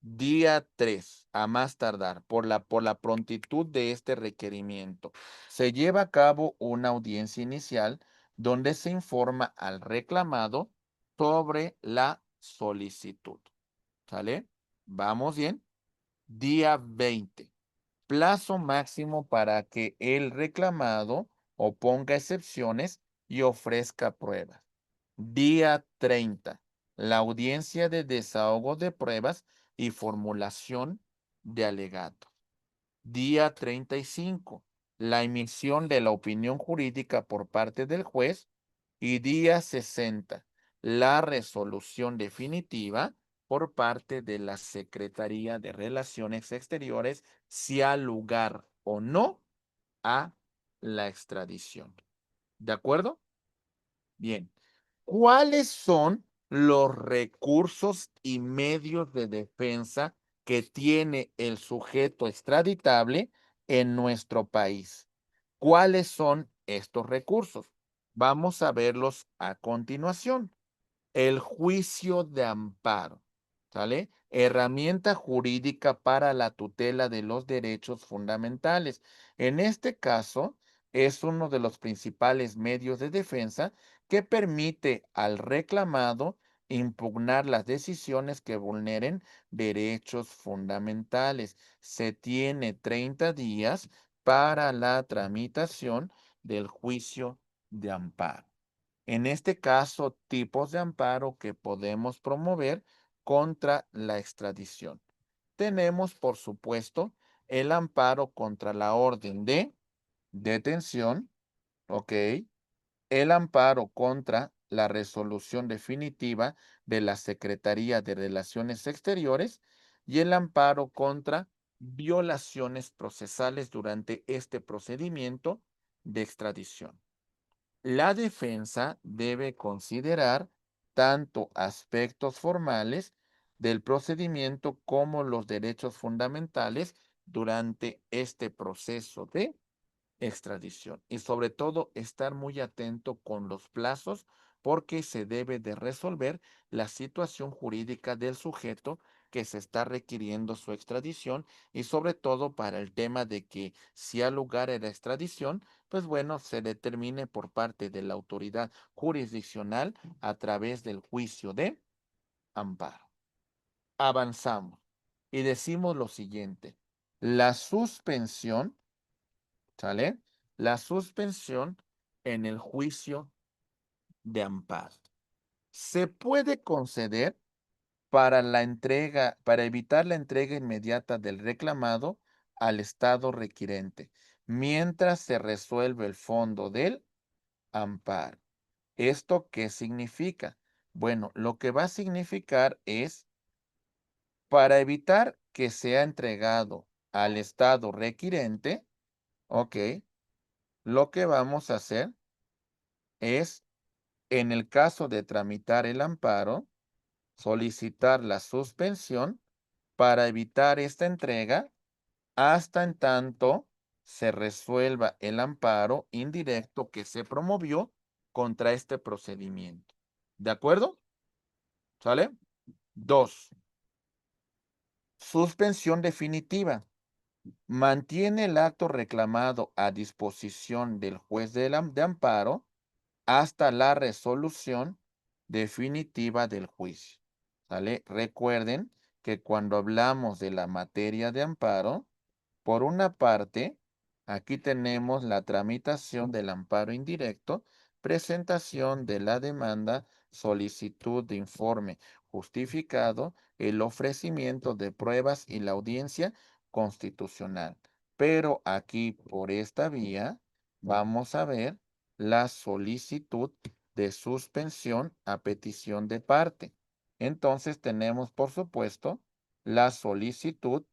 Día 3, a más tardar, por la prontitud de este requerimiento, se lleva a cabo una audiencia inicial donde se informa al reclamado sobre la solicitud. ¿Sale? ¿Vamos bien? Día 20. Plazo máximo para que el reclamado oponga excepciones y ofrezca pruebas. Día 30. La audiencia de desahogo de pruebas y formulación de alegatos. Día 35. La emisión de la opinión jurídica por parte del juez. Y día 60. La resolución definitiva por parte de la Secretaría de Relaciones Exteriores si ha lugar o no a la extradición. ¿De acuerdo? Bien. ¿Cuáles son los recursos y medios de defensa que tiene el sujeto extraditable en nuestro país? ¿Cuáles son estos recursos? Vamos a verlos a continuación. El juicio de amparo, ¿sale? Herramienta jurídica para la tutela de los derechos fundamentales. En este caso, es uno de los principales medios de defensa que permite al reclamado impugnar las decisiones que vulneren derechos fundamentales. Se tiene 30 días para la tramitación del juicio de amparo. En este caso, tipos de amparo que podemos promover contra la extradición. Tenemos, por supuesto, el amparo contra la orden de detención, ¿ok? El amparo contra la resolución definitiva de la Secretaría de Relaciones Exteriores y el amparo contra violaciones procesales durante este procedimiento de extradición. La defensa debe considerar tanto aspectos formales del procedimiento como los derechos fundamentales durante este proceso de extradición y sobre todo estar muy atento con los plazos porque se debe de resolver la situación jurídica del sujeto que se está requiriendo su extradición y sobre todo para el tema de que si ha lugar a la extradición, pues bueno, se determine por parte de la autoridad jurisdiccional a través del juicio de amparo. Avanzamos y decimos lo siguiente, la suspensión, ¿sale? La suspensión en el juicio de amparo. Se puede conceder para evitar la entrega inmediata del reclamado al estado requirente, mientras se resuelve el fondo del amparo. ¿Esto qué significa? Bueno, lo que va a significar es para evitar que sea entregado al estado requirente, ok, lo que vamos a hacer es, en el caso de tramitar el amparo, solicitar la suspensión para evitar esta entrega hasta en tanto se resuelva el amparo indirecto que se promovió contra este procedimiento. ¿De acuerdo? ¿Sale? 2. Suspensión definitiva. Mantiene el acto reclamado a disposición del juez de amparo hasta la resolución definitiva del juicio. ¿Sale? Recuerden que cuando hablamos de la materia de amparo, por una parte, aquí tenemos la tramitación del amparo indirecto, presentación de la demanda, solicitud de informe justificado, el ofrecimiento de pruebas y la audiencia constitucional. Pero aquí, por esta vía, vamos a ver la solicitud de suspensión a petición de parte. Entonces tenemos, por supuesto, la solicitud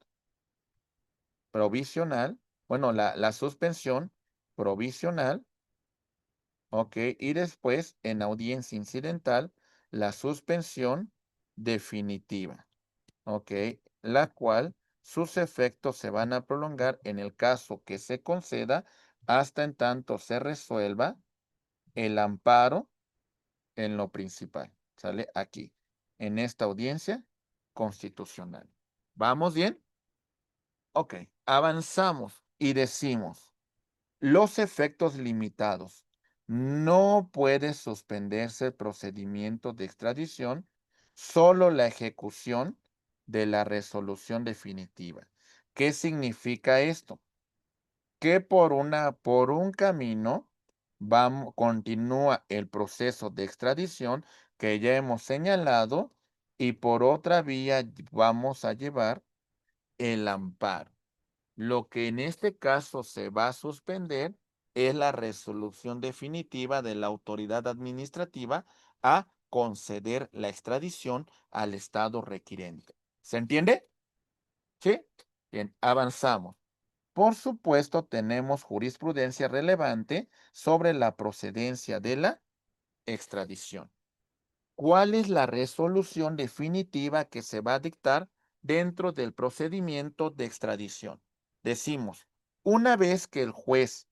provisional, bueno, la suspensión provisional, ok, y después en audiencia incidental, la suspensión definitiva, ok, la cual sus efectos se van a prolongar en el caso que se conceda hasta en tanto se resuelva el amparo en lo principal, ¿sale? Aquí, en esta audiencia constitucional. ¿Vamos bien? Ok, avanzamos y decimos, los efectos limitados. No puede suspenderse el procedimiento de extradición, solo la ejecución de la resolución definitiva. ¿Qué significa esto? Que por un camino continúa el proceso de extradición que ya hemos señalado y por otra vía vamos a llevar el amparo. Lo que en este caso se va a suspender es la resolución definitiva de la autoridad administrativa a conceder la extradición al estado requirente. ¿Se entiende? ¿Sí? Bien, avanzamos. Por supuesto, tenemos jurisprudencia relevante sobre la procedencia de la extradición. ¿Cuál es la resolución definitiva que se va a dictar dentro del procedimiento de extradición? Decimos, una vez que el juez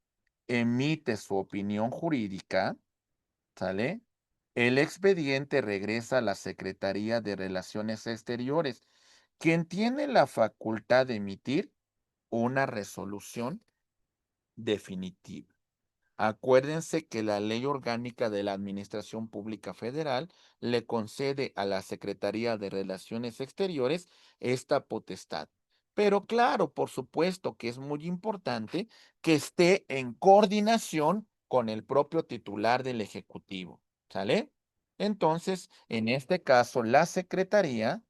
emite su opinión jurídica, ¿sale? El expediente regresa a la Secretaría de Relaciones Exteriores, quien tiene la facultad de emitir una resolución definitiva. Acuérdense que la Ley Orgánica de la Administración Pública Federal le concede a la Secretaría de Relaciones Exteriores esta potestad. Pero claro, por supuesto que es muy importante que esté en coordinación con el propio titular del Ejecutivo, ¿sale? Entonces, en este caso, la Secretaría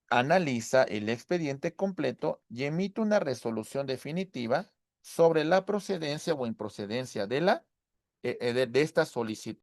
analiza el expediente completo y emite una resolución definitiva sobre la procedencia o improcedencia de esta solicitud.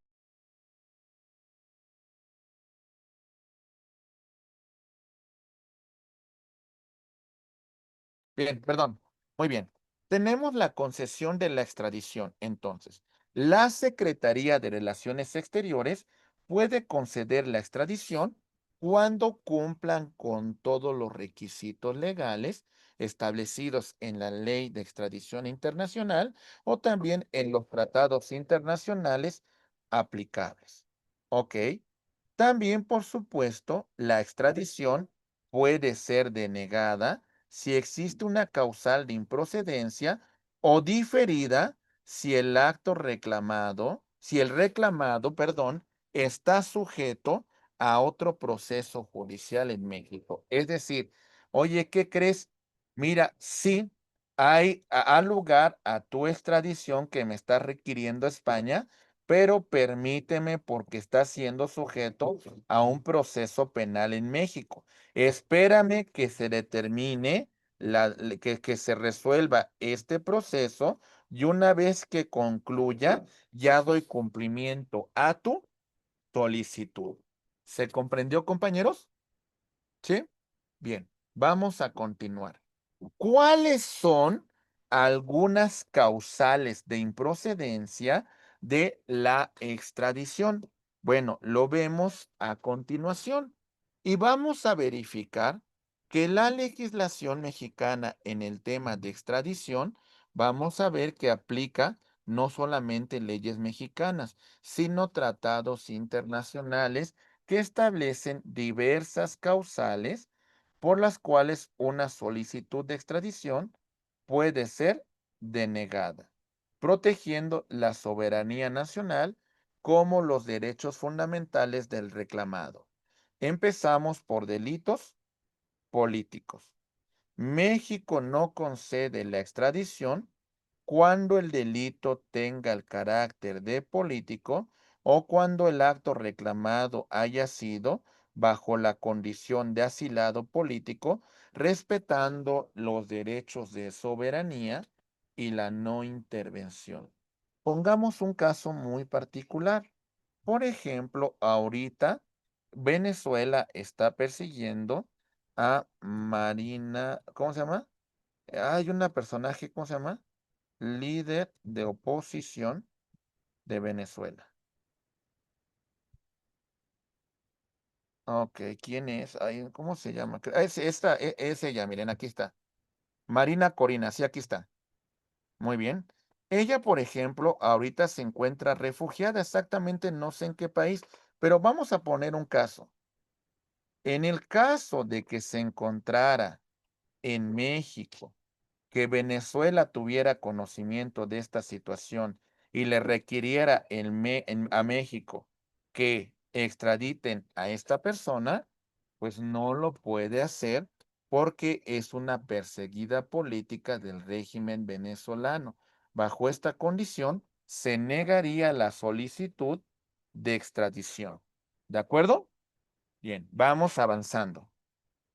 Bien, perdón. Muy bien. Tenemos la concesión de la extradición. Entonces, la Secretaría de Relaciones Exteriores puede conceder la extradición cuando cumplan con todos los requisitos legales establecidos en la Ley de Extradición Internacional o también en los tratados internacionales aplicables. ¿Ok? También, por supuesto, la extradición puede ser denegada si existe una causal de improcedencia o diferida si el reclamado, perdón, está sujeto a otro proceso judicial en México. Es decir, oye, ¿qué crees? Mira, sí, ha lugar a tu extradición que me está requiriendo España, pero permíteme porque está siendo sujeto a un proceso penal en México. Espérame que se determine, que se resuelva este proceso y una vez que concluya, ya doy cumplimiento a tu solicitud. ¿Se comprendió, compañeros? ¿Sí? Bien, vamos a continuar. ¿Cuáles son algunas causales de improcedencia de la extradición? Bueno, lo vemos a continuación y vamos a verificar que la legislación mexicana en el tema de extradición, vamos a ver que aplica no solamente leyes mexicanas, sino tratados internacionales que establecen diversas causales por las cuales una solicitud de extradición puede ser denegada, protegiendo la soberanía nacional como los derechos fundamentales del reclamado. Empezamos por delitos políticos. México no concede la extradición cuando el delito tenga el carácter de político o cuando el acto reclamado haya sido bajo la condición de asilado político, respetando los derechos de soberanía y la no intervención. Pongamos un caso muy particular. Por ejemplo, ahorita Venezuela está persiguiendo a Marina, ¿cómo se llama? Hay una personaje, ¿cómo se llama? Líder de oposición de Venezuela. Ok, ¿quién es? Ay, ¿cómo se llama? Es ella, miren, aquí está. Marina Corina, sí, aquí está. Muy bien. Ella, por ejemplo, ahorita se encuentra refugiada exactamente no sé en qué país, pero vamos a poner un caso. En el caso de que se encontrara en México, que Venezuela tuviera conocimiento de esta situación y le requiriera a México que extraditen a esta persona, pues no lo puede hacer porque es una perseguida política del régimen venezolano. Bajo esta condición, se negaría la solicitud de extradición. ¿De acuerdo? Bien, vamos avanzando.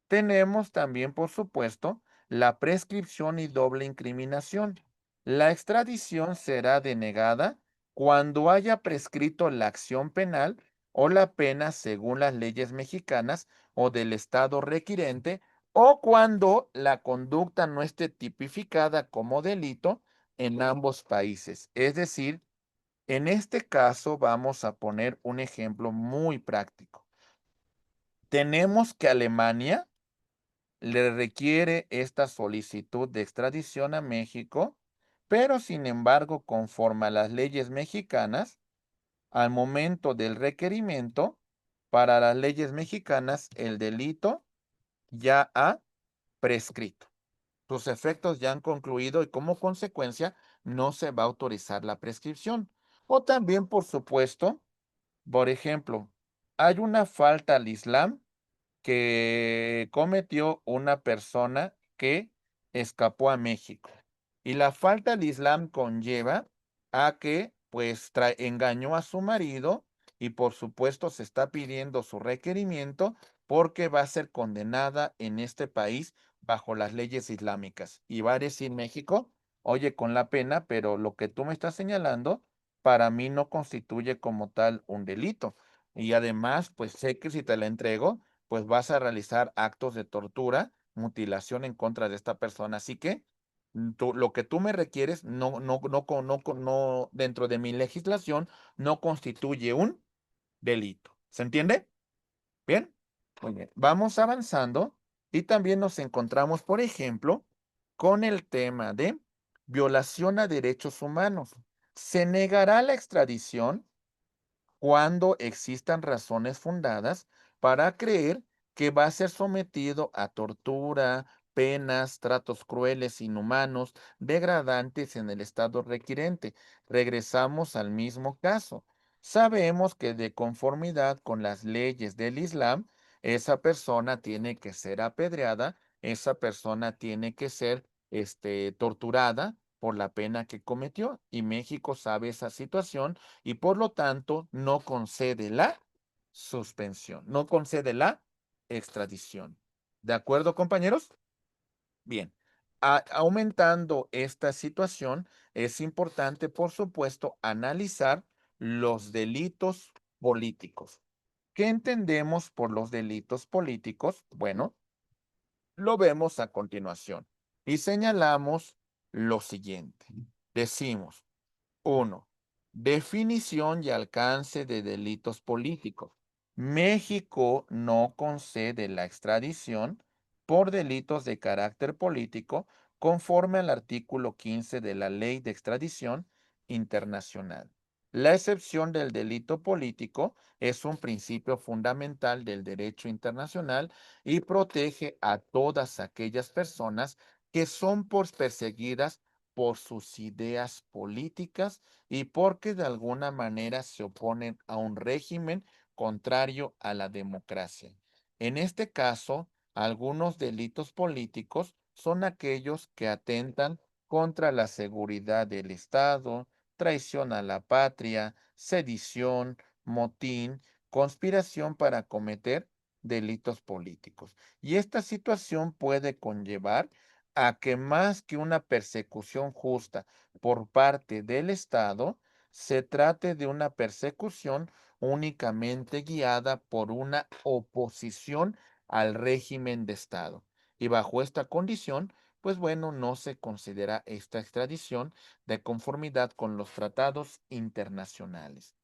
Tenemos también, por supuesto, la prescripción y doble incriminación. La extradición será denegada cuando haya prescrito la acción penal o la pena según las leyes mexicanas o del estado requirente o cuando la conducta no esté tipificada como delito en ambos países. Es decir, en este caso vamos a poner un ejemplo muy práctico. Tenemos que Alemania le requiere esta solicitud de extradición a México, pero sin embargo, conforme a las leyes mexicanas, al momento del requerimiento, para las leyes mexicanas, el delito ya ha prescrito. Sus efectos ya han concluido y como consecuencia no se va a autorizar la prescripción. O también, por supuesto, por ejemplo, hay una falta al Islam que cometió una persona que escapó a México. Y la falta al Islam conlleva a que, pues, engañó a su marido y por supuesto se está pidiendo su requerimiento porque va a ser condenada en este país bajo las leyes islámicas. Y va a decir México, oye, con la pena, pero lo que tú me estás señalando para mí no constituye como tal un delito. Y además, pues sé que si te la entrego, pues vas a realizar actos de tortura, mutilación en contra de esta persona. Así que lo que tú me requieres no, dentro de mi legislación no constituye un delito. ¿Se entiende? Bien. Muy bien. Vamos avanzando y también nos encontramos, por ejemplo, con el tema de violación a derechos humanos. Se negará la extradición cuando existan razones fundadas para creer que va a ser sometido a tortura, penas, tratos crueles, inhumanos, degradantes en el estado requirente. Regresamos al mismo caso. Sabemos que de conformidad con las leyes del Islam, esa persona tiene que ser apedreada, esa persona tiene que ser torturada por la pena que cometió. Y México sabe esa situación y por lo tanto no concede la suspensión, no concede la extradición. ¿De acuerdo, compañeros? Bien. Aumentando esta situación, es importante, por supuesto, analizar los delitos políticos. ¿Qué entendemos por los delitos políticos? Bueno, lo vemos a continuación y señalamos lo siguiente. Decimos, uno, definición y alcance de delitos políticos. México no concede la extradición por delitos de carácter político conforme al artículo 15 de la Ley de Extradición Internacional. La excepción del delito político es un principio fundamental del derecho internacional y protege a todas aquellas personas que son perseguidas por sus ideas políticas y porque de alguna manera se oponen a un régimen contrario a la democracia. En este caso, algunos delitos políticos son aquellos que atentan contra la seguridad del Estado, traición a la patria, sedición, motín, conspiración para cometer delitos políticos. Y esta situación puede conllevar a que más que una persecución justa por parte del Estado, se trate de una persecución únicamente guiada por una oposición al régimen de Estado. Y bajo esta condición, pues bueno, no se considera esta extradición de conformidad con los tratados internacionales.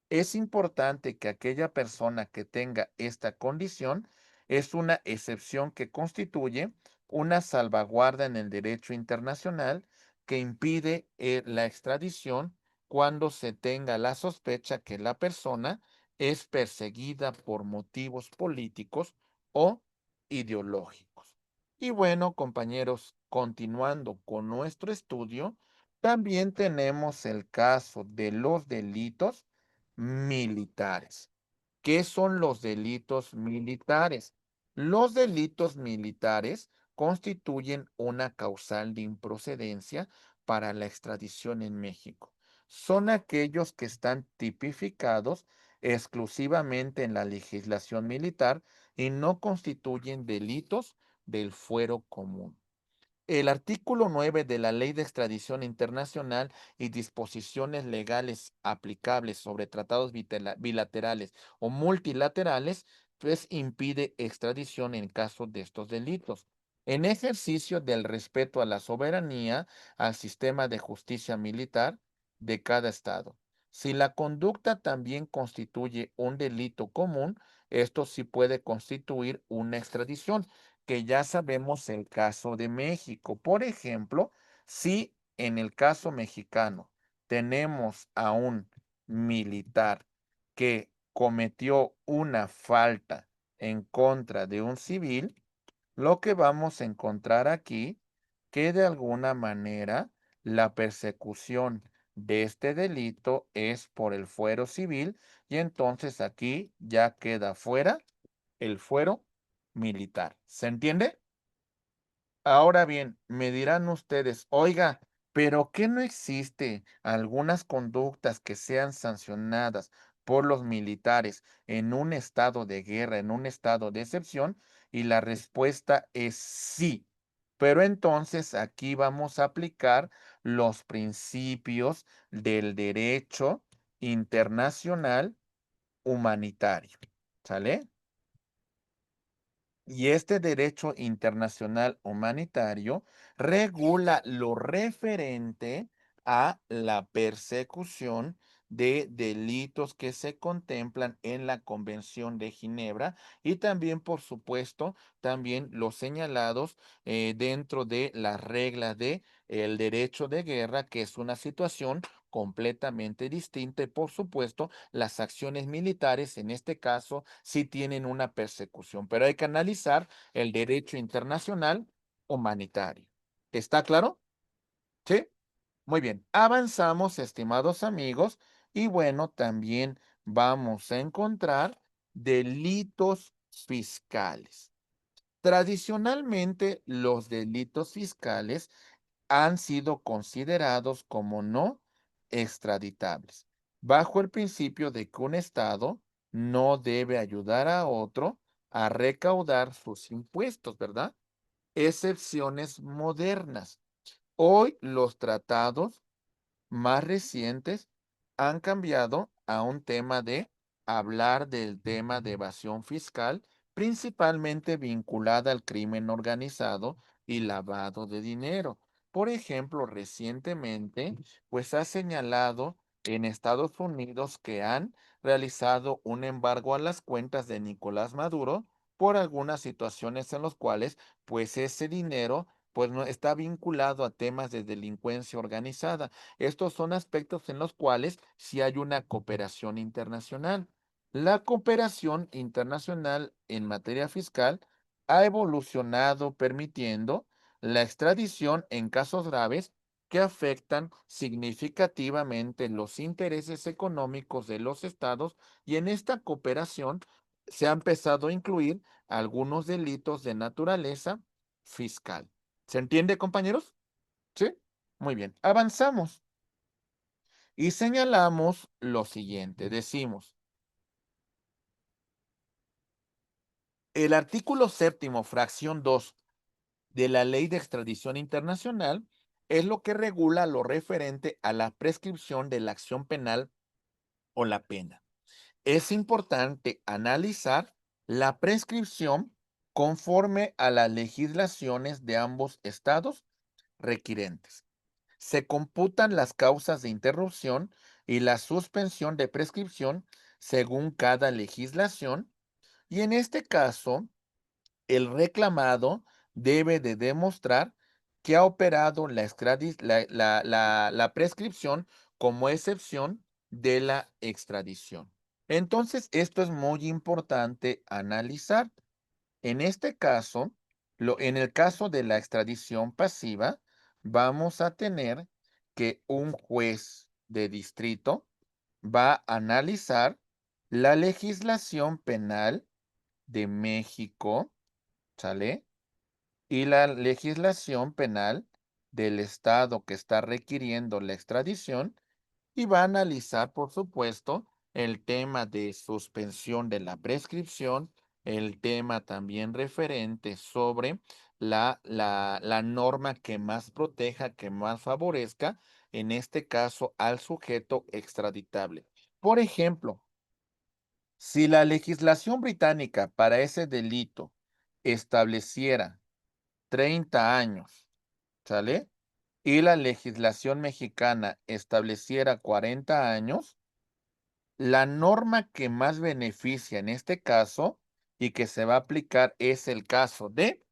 Es importante que aquella persona que tenga esta condición es una excepción que constituye una salvaguarda en el derecho internacional que impide la extradición cuando se tenga la sospecha que la persona es perseguida por motivos políticos o ideológicos. Y bueno, compañeros, continuando con nuestro estudio, también tenemos el caso de los delitos militares. ¿Qué son los delitos militares? Los delitos militares constituyen una causal de improcedencia para la extradición en México. Son aquellos que están tipificados exclusivamente en la legislación militar y no constituyen delitos del fuero común. El artículo 9 de la Ley de Extradición Internacional y disposiciones legales aplicables sobre tratados bilaterales o multilaterales, pues impide extradición en caso de estos delitos. En ejercicio del respeto a la soberanía, al sistema de justicia militar de cada estado. Si la conducta también constituye un delito común, esto sí puede constituir una extradición, que ya sabemos el caso de México. Por ejemplo, si en el caso mexicano tenemos a un militar que cometió una falta en contra de un civil, lo que vamos a encontrar aquí, que de alguna manera la persecución de este delito es por el fuero civil y entonces aquí ya queda fuera el fuero militar. ¿Se entiende? Ahora bien, me dirán ustedes, oiga, ¿pero qué no existe algunas conductas que sean sancionadas por los militares en un estado de guerra, en un estado de excepción? Y la respuesta es sí. Pero entonces aquí vamos a aplicar los principios del derecho internacional humanitario. ¿Sale? Y este derecho internacional humanitario regula lo referente a la persecución de delitos que se contemplan en la Convención de Ginebra y también, por supuesto, también los señalados dentro de las reglas de el derecho de guerra, que es una situación completamente distinta y, por supuesto, las acciones militares en este caso sí tienen una persecución, pero hay que analizar el derecho internacional humanitario. ¿Está claro? ¿Sí? Muy bien. Avanzamos, estimados amigos, y bueno, también vamos a encontrar delitos fiscales. Tradicionalmente, los delitos fiscales han sido considerados como no extraditables, bajo el principio de que un Estado no debe ayudar a otro a recaudar sus impuestos, ¿verdad? Excepciones modernas. Hoy los tratados más recientes han cambiado a un tema de hablar del tema de evasión fiscal, principalmente vinculada al crimen organizado y lavado de dinero. Por ejemplo, recientemente, pues ha señalado en Estados Unidos que han realizado un embargo a las cuentas de Nicolás Maduro por algunas situaciones en las cuales, pues ese dinero, pues no está vinculado a temas de delincuencia organizada. Estos son aspectos en los cuales sí hay una cooperación internacional. La cooperación internacional en materia fiscal ha evolucionado permitiendo la extradición en casos graves que afectan significativamente los intereses económicos de los estados, y en esta cooperación se ha empezado a incluir algunos delitos de naturaleza fiscal. ¿Se entiende, compañeros? ¿Sí? Muy bien. Avanzamos. Y señalamos lo siguiente, decimos, el artículo séptimo, fracción 2 de la Ley de Extradición Internacional es lo que regula lo referente a la prescripción de la acción penal o la pena. Es importante analizar la prescripción conforme a las legislaciones de ambos estados requirentes. Se computan las causas de interrupción y la suspensión de prescripción según cada legislación, y en este caso, el reclamado debe de demostrar que ha operado la prescripción como excepción de la extradición. Entonces, esto es muy importante analizar. En este caso, en el caso de la extradición pasiva, vamos a tener que un juez de distrito va a analizar la legislación penal de México ¿sale? Y la legislación penal del estado que está requiriendo la extradición y va a analizar, por supuesto, el tema de suspensión de la prescripción, el tema también referente sobre la norma que más proteja, que más favorezca, en este caso, al sujeto extraditable. Por ejemplo, si la legislación británica para ese delito estableciera 30 años, ¿sale? Y la legislación mexicana estableciera 40 años, la norma que más beneficia en este caso y que se va a aplicar es el caso de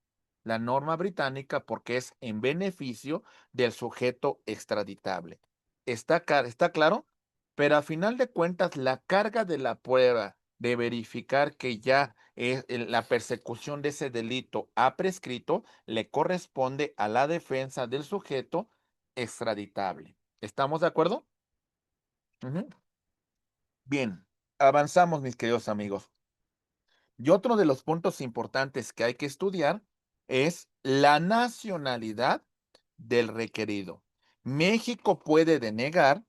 la norma británica porque es en beneficio del sujeto extraditable. ¿Está claro? Pero a final de cuentas, la carga de la prueba de verificar que ya la persecución de ese delito ha prescrito le corresponde a la defensa del sujeto extraditable. ¿Estamos de acuerdo? Ujú. Bien, avanzamos, mis queridos amigos. Y otro de los puntos importantes que hay que estudiar es la nacionalidad del requerido. México puede denegar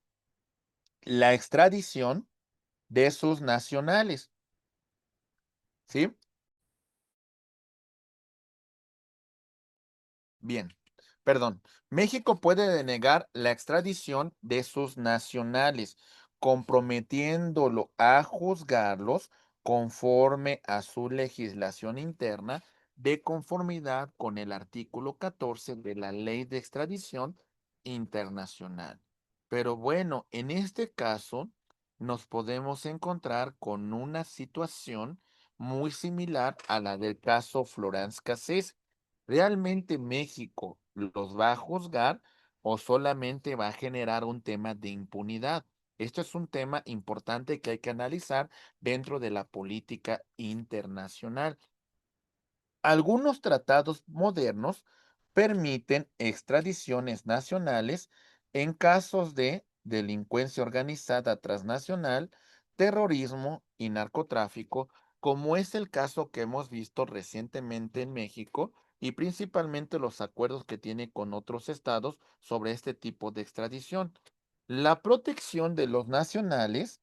la extradición de sus nacionales, ¿sí? Bien, perdón. México puede denegar la extradición de sus nacionales, comprometiéndolo a juzgarlos conforme a su legislación interna, de conformidad con el artículo 14 de la Ley de Extradición Internacional. Pero bueno, en este caso nos podemos encontrar con una situación muy similar a la del caso Florence Cassés. ¿Realmente México los va a juzgar o solamente va a generar un tema de impunidad? Esto es un tema importante que hay que analizar dentro de la política internacional. Algunos tratados modernos permiten extradiciones nacionales en casos de delincuencia organizada transnacional, terrorismo y narcotráfico, como es el caso que hemos visto recientemente en México y principalmente los acuerdos que tiene con otros estados sobre este tipo de extradición. La protección de los nacionales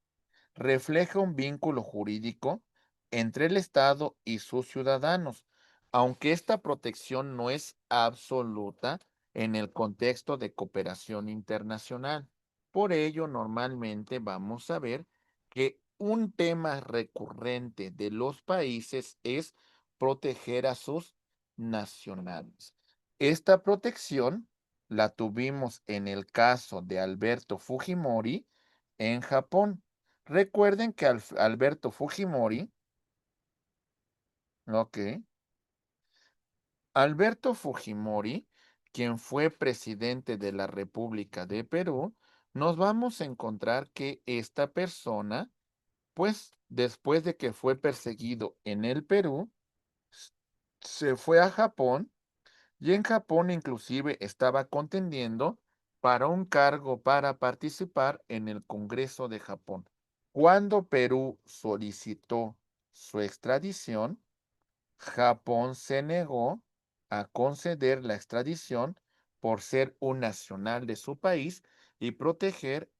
refleja un vínculo jurídico entre el Estado y sus ciudadanos, aunque esta protección no es absoluta en el contexto de cooperación internacional. Por ello, normalmente vamos a ver que un tema recurrente de los países es proteger a sus nacionales. Esta protección la tuvimos en el caso de Alberto Fujimori en Japón. Recuerden que Alberto Fujimori, ok, Alberto Fujimori, quien fue presidente de la República de Perú, nos vamos a encontrar que esta persona, pues después de que fue perseguido en el Perú, s- se fue a Japón y en Japón inclusive estaba contendiendo para un cargo para participar en el Congreso de Japón. Cuando Perú solicitó su extradición, Japón se negó a conceder la extradición por ser un nacional de su país y proteger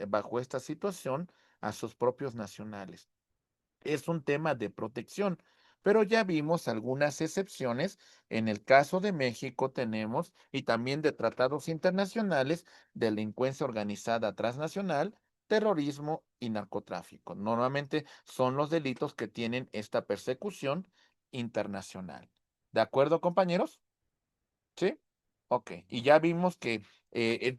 bajo esta situación a sus propios nacionales. Es un tema de protección, pero ya vimos algunas excepciones. En el caso de México tenemos y también de tratados internacionales, delincuencia organizada transnacional, terrorismo y narcotráfico. Normalmente son los delitos que tienen esta persecución internacional. ¿De acuerdo, compañeros? ¿Sí? Ok. Y ya vimos que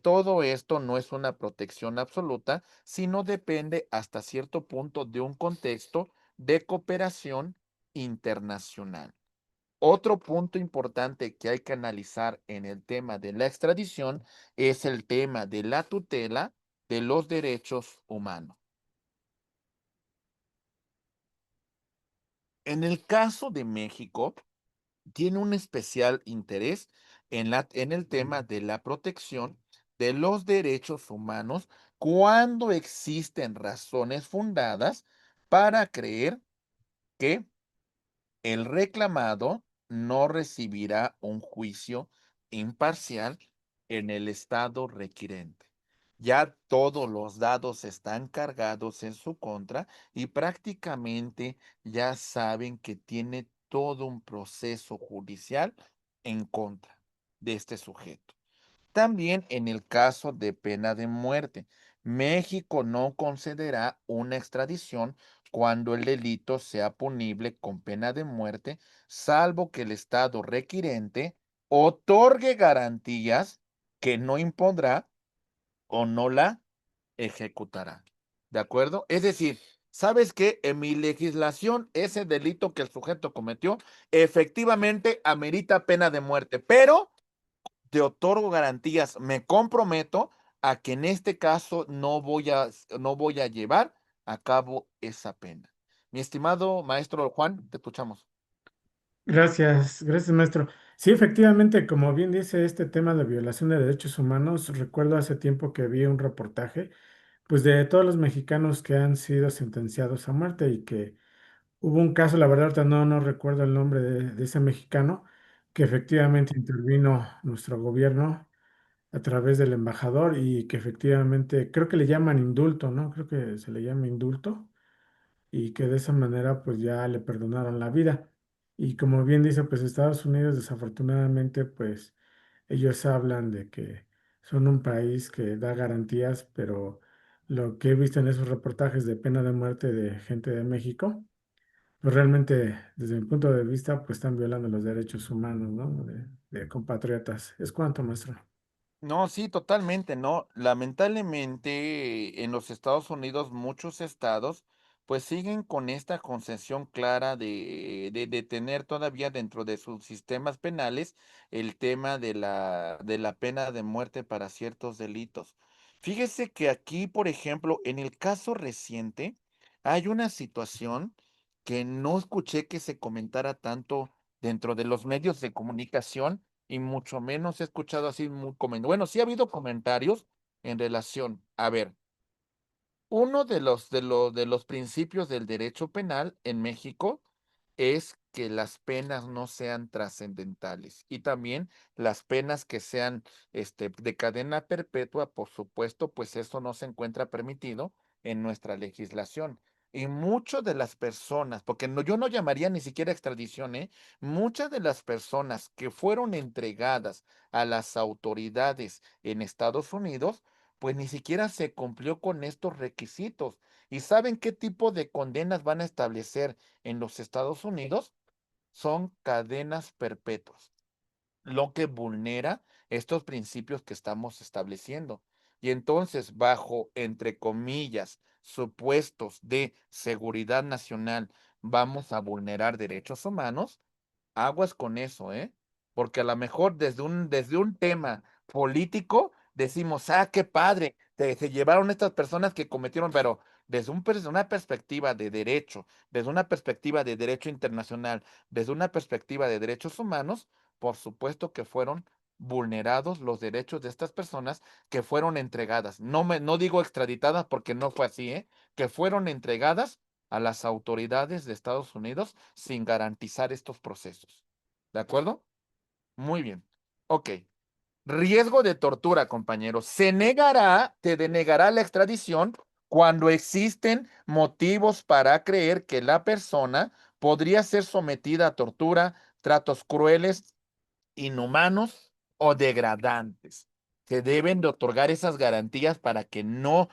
todo esto no es una protección absoluta, sino depende hasta cierto punto de un contexto de cooperación internacional. Otro punto importante que hay que analizar en el tema de la extradición es el tema de la tutela de los derechos humanos. En el caso de México, tiene un especial interés en el tema de la protección de los derechos humanos cuando existen razones fundadas para creer que el reclamado no recibirá un juicio imparcial en el estado requirente. Ya todos los dados están cargados en su contra y prácticamente ya saben que tiene todo un proceso judicial en contra de este sujeto. También en el caso de pena de muerte, México no concederá una extradición cuando el delito sea punible con pena de muerte, salvo que el Estado requirente otorgue garantías que no impondrá o no la ejecutará. ¿De acuerdo? Es decir, ¿sabes qué? En mi legislación, ese delito que el sujeto cometió efectivamente amerita pena de muerte, pero te otorgo garantías, me comprometo a que en este caso no voy a llevar a cabo esa pena. Mi estimado maestro Juan, te escuchamos. Gracias, gracias, maestro. Sí, efectivamente, como bien dice este tema de violación de derechos humanos, recuerdo hace tiempo que vi un reportaje, pues de todos los mexicanos que han sido sentenciados a muerte y que hubo un caso, la verdad, ahorita no recuerdo el nombre de ese mexicano, que efectivamente intervino nuestro gobierno a través del embajador y que efectivamente, creo que le llaman indulto, ¿no? Creo que se le llama indulto y que de esa manera pues ya le perdonaron la vida. Y como bien dice, pues Estados Unidos desafortunadamente pues ellos hablan de que son un país que da garantías, pero lo que he visto en esos reportajes de pena de muerte de gente de México, pues realmente desde mi punto de vista pues están violando los derechos humanos, ¿no? De compatriotas. Es cuanto, maestro. No, sí, totalmente, ¿no? Lamentablemente en los Estados Unidos muchos estados pues siguen con esta concesión clara de tener todavía dentro de sus sistemas penales el tema de la pena de muerte para ciertos delitos. Fíjese que aquí, por ejemplo, en el caso reciente, hay una situación que no escuché que se comentara tanto dentro de los medios de comunicación y mucho menos he escuchado así bueno, sí ha habido comentarios en relación, a ver, uno de los principios del derecho penal en México es que las penas no sean trascendentales y también las penas que sean de cadena perpetua, por supuesto, pues eso no se encuentra permitido en nuestra legislación. Y muchas de las personas, porque yo no llamaría ni siquiera extradición, ¿eh? Muchas de las personas que fueron entregadas a las autoridades en Estados Unidos, pues ni siquiera se cumplió con estos requisitos. ¿Y saben qué tipo de condenas van a establecer en los Estados Unidos? Son cadenas perpetuas, lo que vulnera estos principios que estamos estableciendo. Y entonces, bajo, entre comillas, supuestos de seguridad nacional, vamos a vulnerar derechos humanos. Aguas con eso, ¿eh? Porque a lo mejor desde un tema político decimos, ah, qué padre, se llevaron estas personas que cometieron, pero desde una perspectiva de derecho, desde una perspectiva de derecho internacional, desde una perspectiva de derechos humanos, por supuesto que fueron vulnerados los derechos de estas personas que fueron entregadas. No digo extraditadas porque no fue así, ¿eh? Que fueron entregadas a las autoridades de Estados Unidos sin garantizar estos procesos. ¿De acuerdo? Muy bien. Ok. Riesgo de tortura, compañeros. Se denegará la extradición cuando existen motivos para creer que la persona podría ser sometida a tortura, tratos crueles, inhumanos o degradantes. Se deben de otorgar esas garantías para que no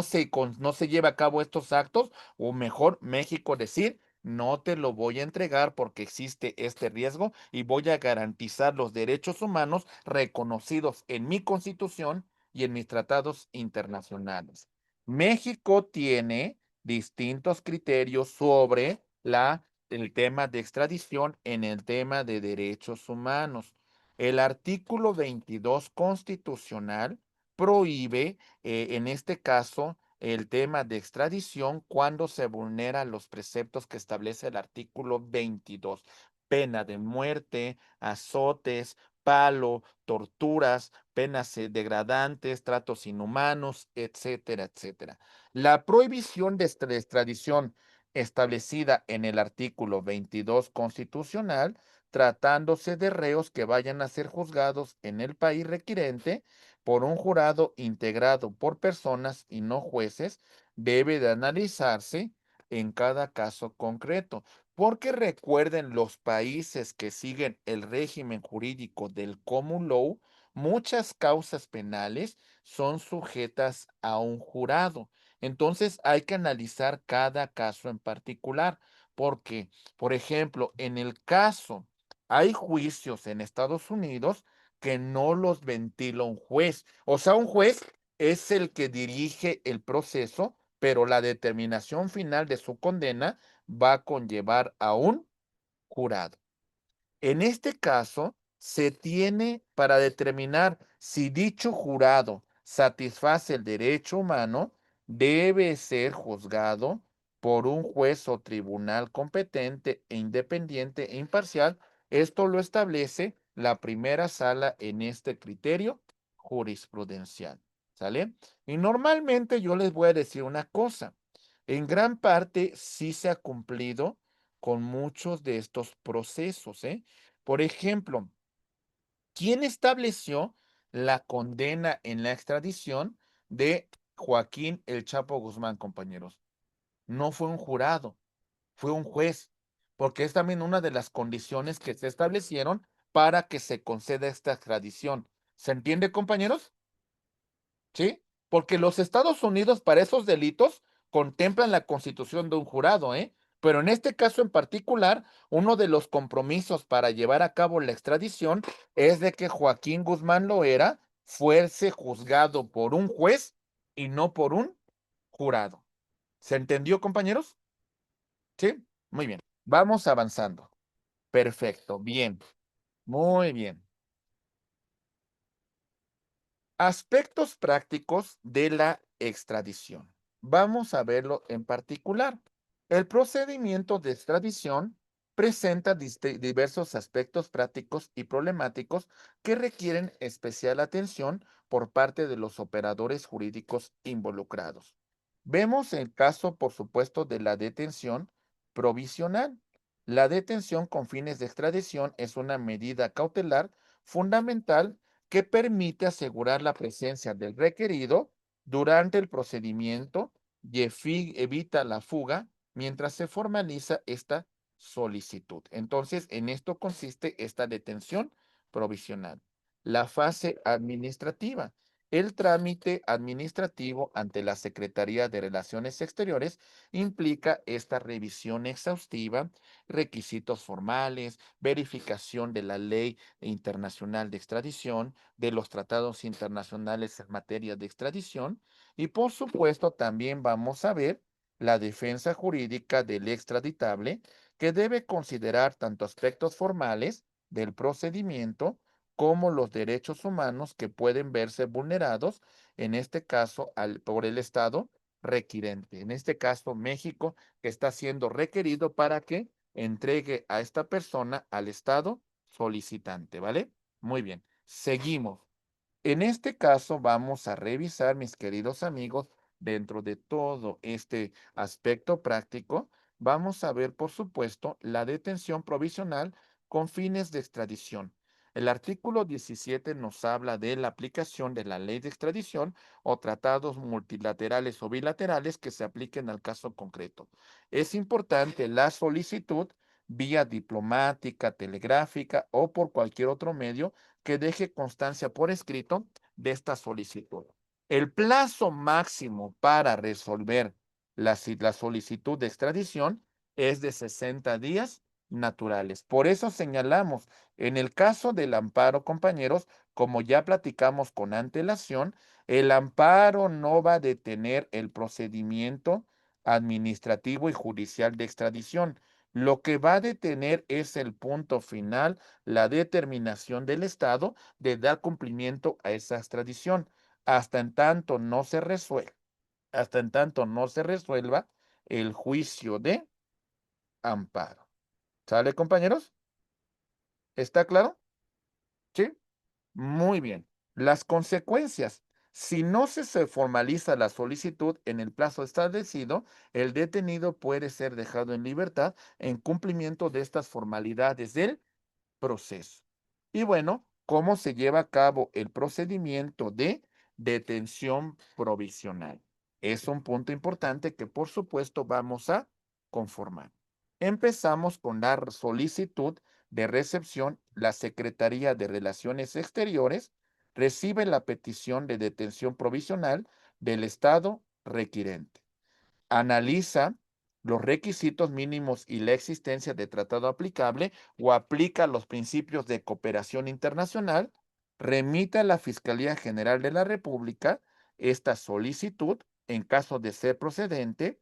se lleve a cabo estos actos, o mejor, México decir, no te lo voy a entregar porque existe este riesgo y voy a garantizar los derechos humanos reconocidos en mi Constitución y en mis tratados internacionales. México tiene distintos criterios sobre el tema de extradición en el tema de derechos humanos. El artículo 22 constitucional prohíbe, en este caso, el tema de extradición cuando se vulneran los preceptos que establece el artículo 22. Pena de muerte, azotes, palo, torturas, penas degradantes, tratos inhumanos, etcétera, etcétera. La prohibición de extradición establecida en el artículo 22 constitucional, tratándose de reos que vayan a ser juzgados en el país requirente por un jurado integrado por personas y no jueces, debe de analizarse en cada caso concreto. Porque recuerden, los países que siguen el régimen jurídico del common law, muchas causas penales son sujetas a un jurado. Entonces hay que analizar cada caso en particular, porque, por ejemplo, en el caso, hay juicios en Estados Unidos que no los ventila un juez. O sea, un juez es el que dirige el proceso, pero la determinación final de su condena va a conllevar a un jurado. En este caso, se tiene para determinar si dicho jurado satisface el derecho humano, debe ser juzgado por un juez o tribunal competente e independiente e imparcial. Esto lo establece la primera sala en este criterio jurisprudencial. ¿Sale? Y normalmente yo les voy a decir una cosa. En gran parte sí se ha cumplido con muchos de estos procesos, ¿eh? Por ejemplo, ¿quién estableció la condena en la extradición de Joaquín El Chapo Guzmán, compañeros? No fue un jurado, fue un juez, porque es también una de las condiciones que se establecieron para que se conceda esta extradición. ¿Se entiende, compañeros? ¿Sí? Porque los Estados Unidos para esos delitos contemplan la constitución de un jurado, ¿eh? Pero en este caso en particular, uno de los compromisos para llevar a cabo la extradición es de que Joaquín Guzmán Loera fuese juzgado por un juez y no por un jurado. ¿Se entendió, compañeros? Sí, muy bien. Vamos avanzando. Perfecto, bien, muy bien. Aspectos prácticos de la extradición. Vamos a verlo en particular. El procedimiento de extradición presenta diversos aspectos prácticos y problemáticos que requieren especial atención por parte de los operadores jurídicos involucrados. Vemos el caso, por supuesto, de la detención provisional. La detención con fines de extradición es una medida cautelar fundamental que permite asegurar la presencia del requerido durante el procedimiento y evita la fuga mientras se formaliza esta solicitud. Entonces, en esto consiste esta detención provisional. La fase administrativa. El trámite administrativo ante la Secretaría de Relaciones Exteriores implica esta revisión exhaustiva, requisitos formales, verificación de la ley internacional de extradición, de los tratados internacionales en materia de extradición y por supuesto también vamos a ver la defensa jurídica del extraditable que debe considerar tanto aspectos formales del procedimiento como los derechos humanos que pueden verse vulnerados, en este caso por el Estado requirente. En este caso, México, que está siendo requerido para que entregue a esta persona al Estado solicitante, ¿vale? Muy bien, seguimos. En este caso vamos a revisar, mis queridos amigos, dentro de todo este aspecto práctico, vamos a ver, por supuesto, la detención provisional con fines de extradición. El artículo 17 nos habla de la aplicación de la ley de extradición o tratados multilaterales o bilaterales que se apliquen al caso concreto. Es importante la solicitud vía diplomática, telegráfica o por cualquier otro medio que deje constancia por escrito de esta solicitud. El plazo máximo para resolver la solicitud de extradición es de 60 días naturales. Por eso señalamos, en el caso del amparo, compañeros, como ya platicamos con antelación, el amparo no va a detener el procedimiento administrativo y judicial de extradición. Lo que va a detener es el punto final, la determinación del Estado de dar cumplimiento a esa extradición. Hasta en tanto no se resuelva, hasta en tanto no se resuelva el juicio de amparo. ¿Sale, compañeros? ¿Está claro? Sí. Muy bien. Las consecuencias. Si no se formaliza la solicitud en el plazo establecido, el detenido puede ser dejado en libertad en cumplimiento de estas formalidades del proceso. Y bueno, ¿cómo se lleva a cabo el procedimiento de detención provisional? Es un punto importante que por supuesto vamos a conformar. Empezamos con la solicitud de recepción. La Secretaría de Relaciones Exteriores recibe la petición de detención provisional del Estado requirente, analiza los requisitos mínimos y la existencia de tratado aplicable o aplica los principios de cooperación internacional, remite a la Fiscalía General de la República esta solicitud en caso de ser procedente.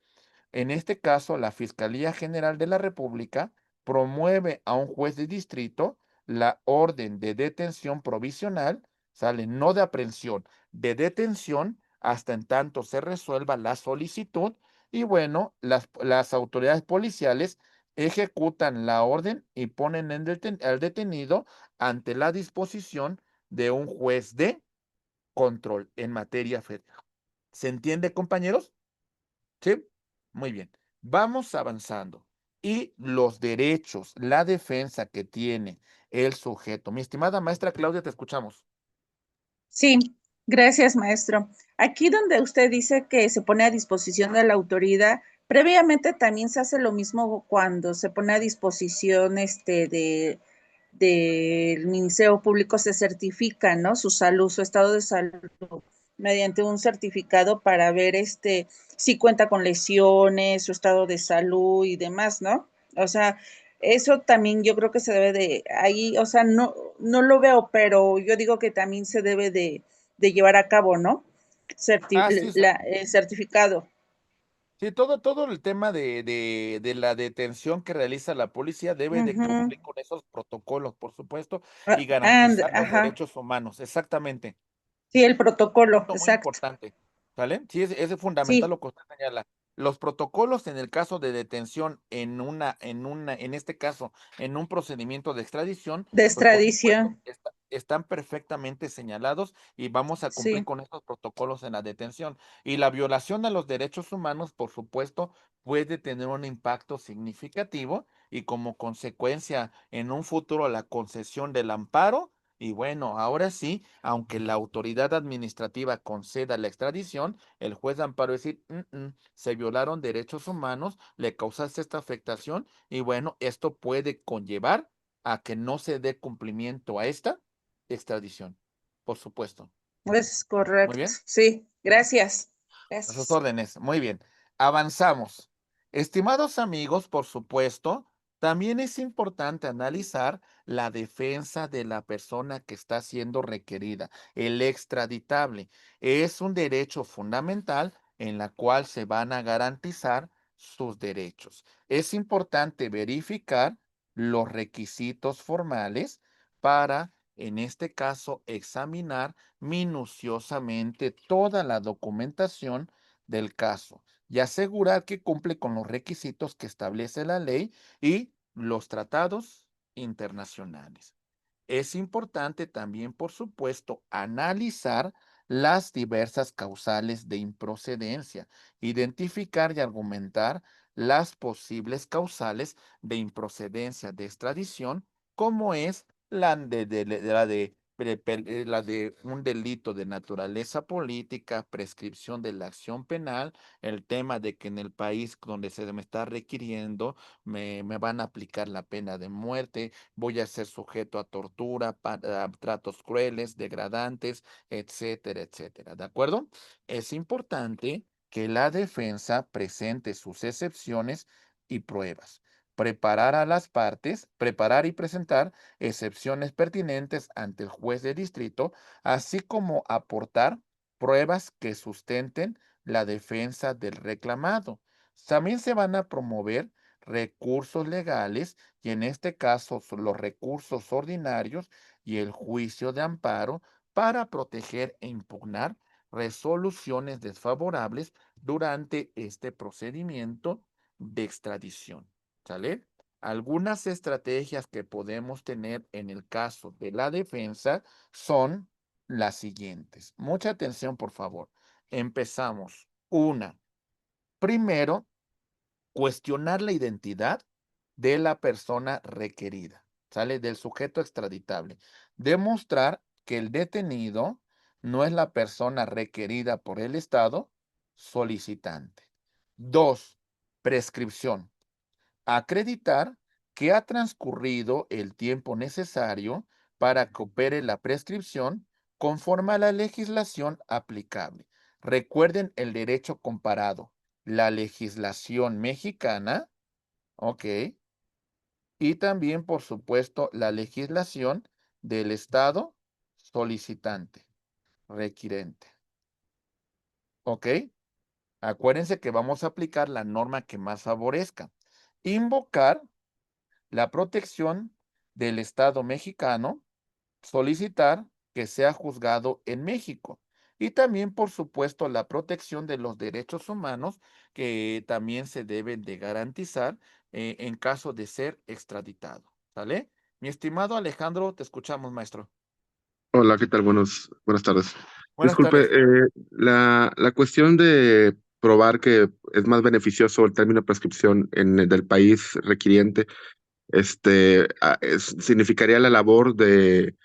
En este caso, la Fiscalía General de la República promueve a un juez de distrito la orden de detención provisional, sale no de aprehensión, de detención hasta en tanto se resuelva la solicitud. Y bueno, las autoridades policiales ejecutan la orden y ponen al detenido ante la disposición de un juez de control en materia federal. ¿Se entiende, compañeros? ¿Sí? Muy bien. Vamos avanzando. Y los derechos, la defensa que tiene el sujeto. Mi estimada maestra Claudia, te escuchamos. Sí, gracias, maestro. Aquí donde usted dice que se pone a disposición de la autoridad, previamente también se hace lo mismo cuando se pone a disposición del Ministerio Público, se certifica, ¿no? Su salud, su estado de salud, mediante un certificado para ver si cuenta con lesiones, su estado de salud y demás, ¿no? O sea, eso también yo creo que se debe de, ahí, o sea, no lo veo, pero yo digo que también se debe de llevar a cabo, ¿no? Sí, Certificado. sí, todo el tema de la detención que realiza la policía debe de Ujú. cumplir con esos protocolos, por supuesto, y And, garantizar los ajá. derechos humanos. Exactamente. Sí, el protocolo, Punto muy exacto. importante, ¿sale? Sí, es fundamental Sí, lo que usted señala. Los protocolos en el caso de detención en este caso, en un procedimiento de extradición, de pues por supuesto, extradición. están perfectamente señalados y vamos a cumplir Sí. con estos protocolos en la detención. Y la violación a los derechos humanos, por supuesto, puede tener un impacto significativo y como consecuencia en un futuro la concesión del amparo. Y bueno, ahora sí, aunque la autoridad administrativa conceda la extradición, el juez de amparo decir, se violaron derechos humanos, le causaste esta afectación y bueno, esto puede conllevar a que no se dé cumplimiento a esta extradición, por supuesto. Es Muy correcto. bien. Sí, gracias. A sus Gracias. órdenes. Muy bien. Avanzamos. Estimados amigos, por supuesto, también es importante analizar la defensa de la persona que está siendo requerida, el extraditable. Es un derecho fundamental en la cual se van a garantizar sus derechos. Es importante verificar los requisitos formales para, en este caso, examinar minuciosamente toda la documentación del caso y asegurar que cumple con los requisitos que establece la ley y los tratados internacionales. Es importante también, por supuesto, analizar las diversas causales de improcedencia, identificar y argumentar las posibles causales de improcedencia de extradición, como es la de un delito de naturaleza política, prescripción de la acción penal, el tema de que en el país donde se me está requiriendo me van a aplicar la pena de muerte, voy a ser sujeto a tortura, a tratos crueles, degradantes, etcétera, etcétera. ¿De acuerdo? Es importante que la defensa presente sus excepciones y pruebas. Preparar a las partes, preparar y presentar excepciones pertinentes ante el juez de distrito, así como aportar pruebas que sustenten la defensa del reclamado. También se van a promover recursos legales y en este caso los recursos ordinarios y el juicio de amparo para proteger e impugnar resoluciones desfavorables durante este procedimiento de extradición. ¿Sale? Algunas estrategias que podemos tener en el caso de la defensa son las siguientes. Mucha atención, por favor. Empezamos. Una, primero, cuestionar la identidad de la persona requerida, ¿sale? Del sujeto extraditable. Demostrar que el detenido no es la persona requerida por el Estado solicitante. Dos, prescripción. Acreditar que ha transcurrido el tiempo necesario para que opere la prescripción conforme a la legislación aplicable. Recuerden el derecho comparado, la legislación mexicana, ¿ok? Y también, por supuesto, la legislación del Estado solicitante, requirente, ¿ok? Acuérdense que vamos a aplicar la norma que más favorezca. Invocar la protección del Estado mexicano, solicitar que sea juzgado en México. Y también, por supuesto, la protección de los derechos humanos que también se deben de garantizar en caso de ser extraditado. ¿Sale? Mi estimado Alejandro, te escuchamos, maestro. Hola, ¿qué tal? Buenas tardes. Buenas Disculpe, tardes. la cuestión de probar que es más beneficioso el término prescripción del país requiriente, significaría la labor de,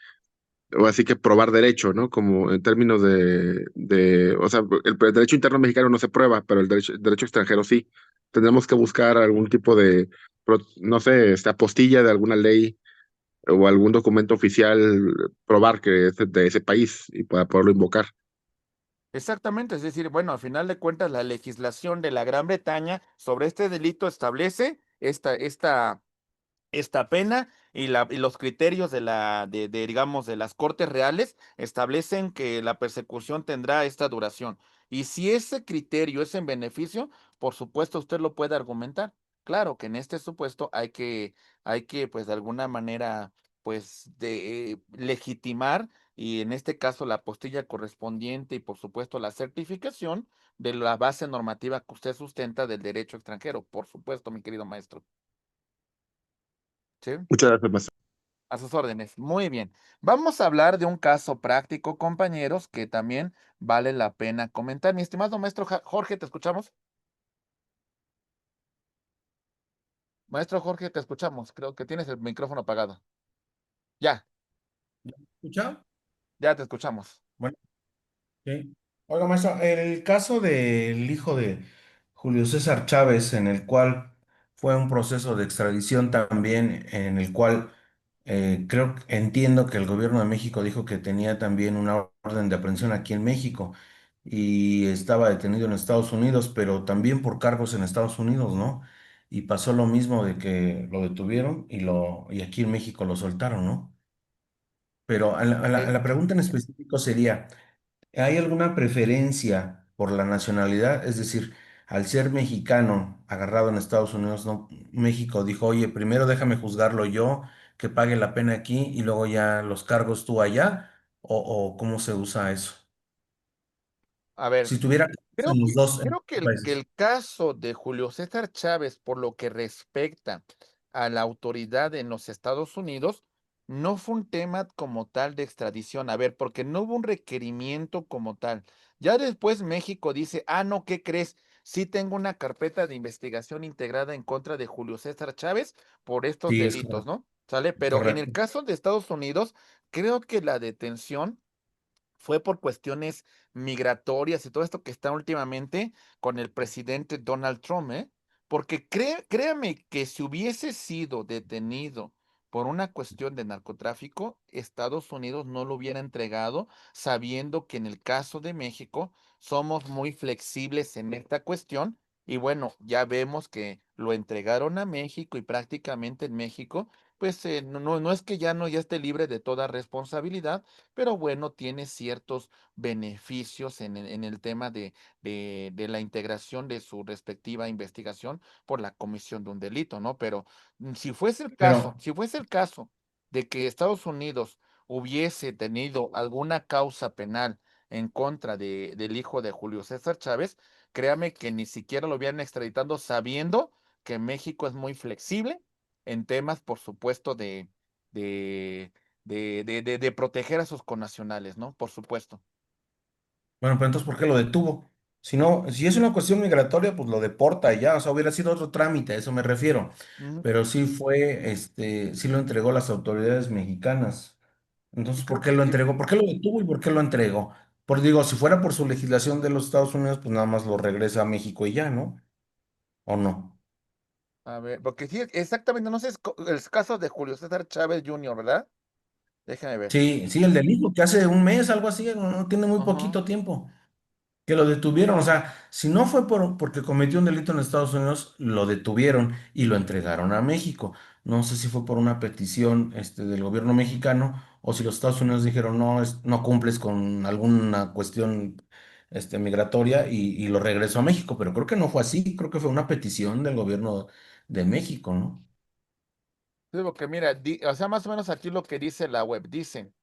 o así que probar derecho, ¿no? Como en términos o sea, el derecho interno mexicano no se prueba, pero el derecho extranjero sí. Tendremos que buscar algún tipo de, no sé, apostilla de alguna ley o algún documento oficial probar que es de ese país y para poderlo invocar. Exactamente, es decir, bueno, a final de cuentas, la legislación de la Gran Bretaña sobre este delito establece esta pena y los criterios digamos, de las Cortes Reales establecen que la persecución tendrá esta duración. Y si ese criterio es en beneficio, por supuesto, usted lo puede argumentar. Claro que en este supuesto hay que, pues, de alguna manera, pues, legitimar y en este caso la apostilla correspondiente y, por supuesto, la certificación de la base normativa que usted sustenta del derecho extranjero. Por supuesto, mi querido maestro. ¿Sí? Muchas gracias, maestro. A sus órdenes. Muy bien. Vamos a hablar de un caso práctico, compañeros, que también vale la pena comentar. Mi estimado maestro Jorge, ¿te escuchamos? Maestro Jorge, te escuchamos. Creo que tienes el micrófono apagado. Ya, ¿Escucha? ya te escuchamos. Bueno, ok. Oiga, maestro, el caso del hijo de Julio César Chávez, en el cual fue un proceso de extradición también, en el cual entiendo que el gobierno de México dijo que tenía también una orden de aprehensión aquí en México y estaba detenido en Estados Unidos, pero también por cargos en Estados Unidos, ¿no? Y pasó lo mismo de que lo detuvieron y aquí en México lo soltaron, ¿no? Pero Ok. la pregunta en específico sería, ¿hay alguna preferencia por la nacionalidad? Es decir, al ser mexicano agarrado en Estados Unidos, no, México dijo, oye, primero déjame juzgarlo yo, que pague la pena aquí y luego ya los cargos tú allá, o ¿cómo se usa eso? A ver, Si tuviera casos creo en los que, dos creo que el, que países. el caso de Julio César Chávez, por lo que respecta a la autoridad en los Estados Unidos, no fue un tema como tal de extradición. A ver, porque no hubo un requerimiento como tal. Ya después México dice, ah, no, ¿qué crees? Sí tengo una carpeta de investigación integrada en contra de Julio César Chávez por estos Sí, delitos, ¿no? ¿Sale? Pero en el correcto. caso de Estados Unidos, creo que la detención fue por cuestiones migratorias y todo esto que está últimamente con el presidente Donald Trump, ¿eh? Porque créame que si hubiese sido detenido por una cuestión de narcotráfico, Estados Unidos no lo hubiera entregado, sabiendo que en el caso de México somos muy flexibles en esta cuestión. Y bueno, ya vemos que lo entregaron a México y prácticamente en México, pues no es que ya esté libre de toda responsabilidad, pero bueno, tiene ciertos beneficios en el tema de la integración de su respectiva investigación por la comisión de un delito, ¿no? Pero si fuese el caso, Pero, si fuese el caso de que Estados Unidos hubiese tenido alguna causa penal en contra del hijo de Julio César Chávez, créame que ni siquiera lo hubieran extraditado sabiendo que México es muy flexible en temas, por supuesto, de de proteger a sus connacionales, ¿no? Por supuesto. Bueno, pero entonces, ¿por qué lo detuvo? Si no, si es una cuestión migratoria, pues lo deporta y ya, o sea, hubiera sido otro trámite, a eso me refiero. Ujú. Pero sí fue, sí lo entregó a las autoridades mexicanas. Y Entonces, ¿por creo qué que, lo entregó? ¿Por qué lo detuvo y por qué lo entregó? Por digo, si fuera por su legislación de los Estados Unidos, pues nada más lo regresa a México y ya, ¿no? ¿O no? a ver, porque sí, exactamente, no sé, es el caso de Julio César Chávez Jr., ¿verdad? Déjame ver. Sí, sí, el delito que hace un mes, algo así, no tiene muy Ajá. poquito tiempo. Que lo detuvieron, o sea, si no fue porque cometió un delito en Estados Unidos, lo detuvieron y lo entregaron a México. No sé si fue por una petición del gobierno mexicano o si los Estados Unidos dijeron no, no cumples con alguna cuestión migratoria y lo regresó a México, pero creo que no fue así, creo que fue una petición del gobierno de México, ¿no? Sí, porque mira, o sea, más o menos aquí lo que dice la web, dicen.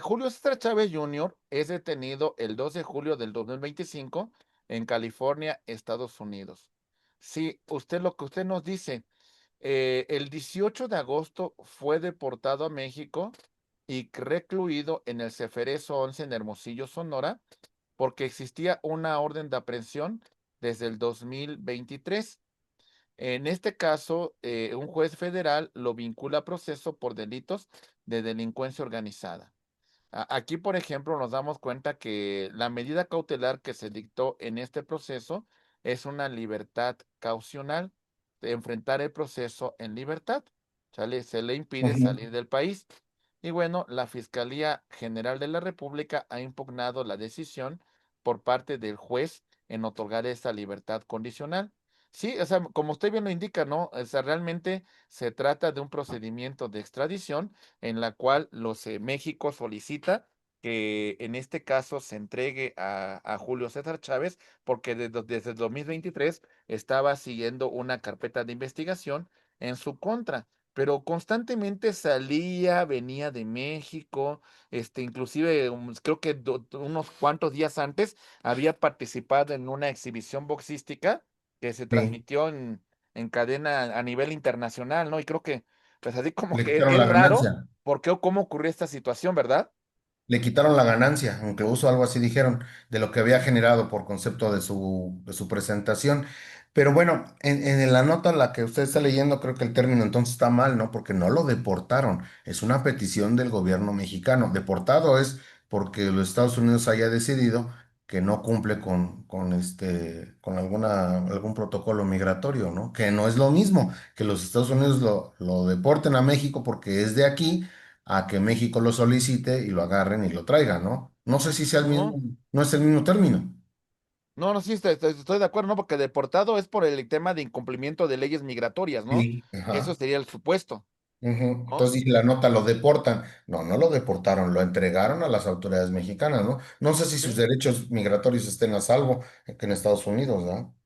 Julio César Chávez Jr. es detenido el 2 de julio del 2025 en California, Estados Unidos. Sí, lo que usted nos dice, el 18 de agosto fue deportado a México y recluido en el Ceferezo 11 en Hermosillo, Sonora, porque existía una orden de aprehensión desde el 2023. En este caso, un juez federal lo vincula a proceso por delitos de delincuencia organizada. Aquí, por ejemplo, nos damos cuenta que la medida cautelar que se dictó en este proceso es una libertad caucional, de enfrentar el proceso en libertad. ¿Sale? Se le impide Ujú. salir del país. Y bueno, la Fiscalía General de la República ha impugnado la decisión por parte del juez en otorgar esa libertad condicional. Sí, o sea, como usted bien lo indica, ¿no? O sea, realmente se trata de un procedimiento de extradición en la cual México solicita que en este caso se entregue a Julio César Chávez, porque desde el 2023 estaba siguiendo una carpeta de investigación en su contra, pero constantemente salía, venía de México, inclusive creo que unos cuantos días antes había participado en una exhibición boxística que se Sí, transmitió en cadena a nivel internacional, ¿no? Y creo que, pues así como le que quitaron es la raro, ganancia. ¿por qué o cómo ocurrió esta situación, verdad? Le quitaron la ganancia, incluso algo así dijeron, de lo que había generado por concepto de su presentación. Pero bueno, en la nota la que usted está leyendo, creo que el término entonces está mal, ¿no? Porque no lo deportaron, es una petición del gobierno mexicano. Deportado es porque los Estados Unidos haya decidido que no cumple con algún protocolo migratorio, ¿no? Que no es lo mismo que los Estados Unidos lo deporten a México porque es de aquí a que México lo solicite y lo agarren y lo traigan, ¿no? No sé si sea el No, mismo, no es el mismo término. no, sí, estoy de acuerdo, ¿no? Porque deportado es por el tema de incumplimiento de leyes migratorias, ¿no? Sí, Eso ajá. sería el supuesto, Ujú. ¿no? Entonces dice la nota, lo deportan. No, no lo deportaron, lo entregaron a las autoridades mexicanas, ¿no? No sé si sus Sí. derechos migratorios estén a salvo que en Estados Unidos, ¿no?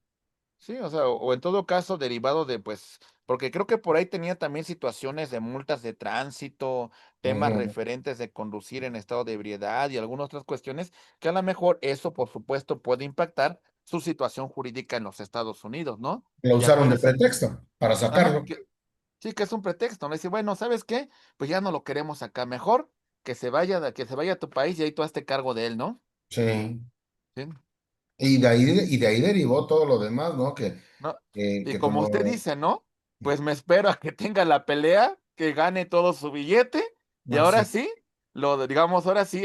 Sí, o sea, o en todo caso derivado de, pues, porque creo que por ahí tenía también situaciones de multas de tránsito, temas Ujú. referentes de conducir en estado de ebriedad y algunas otras cuestiones que a lo mejor eso, por supuesto, puede impactar su situación jurídica en los Estados Unidos, ¿no? Lo Y usaron de acuérdese, pretexto para ajá, sacarlo. sí, que es un pretexto, ¿no? Dice, bueno, ¿sabes qué? Pues ya no lo queremos acá, mejor que se vaya a tu país y ahí tú hazte cargo de él, ¿no? Sí. Sí, Y de ahí derivó todo lo demás, ¿no? Que, ¿no? que, Y que como usted como, dice, ¿no? Pues me espero a que tenga la pelea, que gane todo su billete, y no ahora sé. sí, digamos, ahora sí,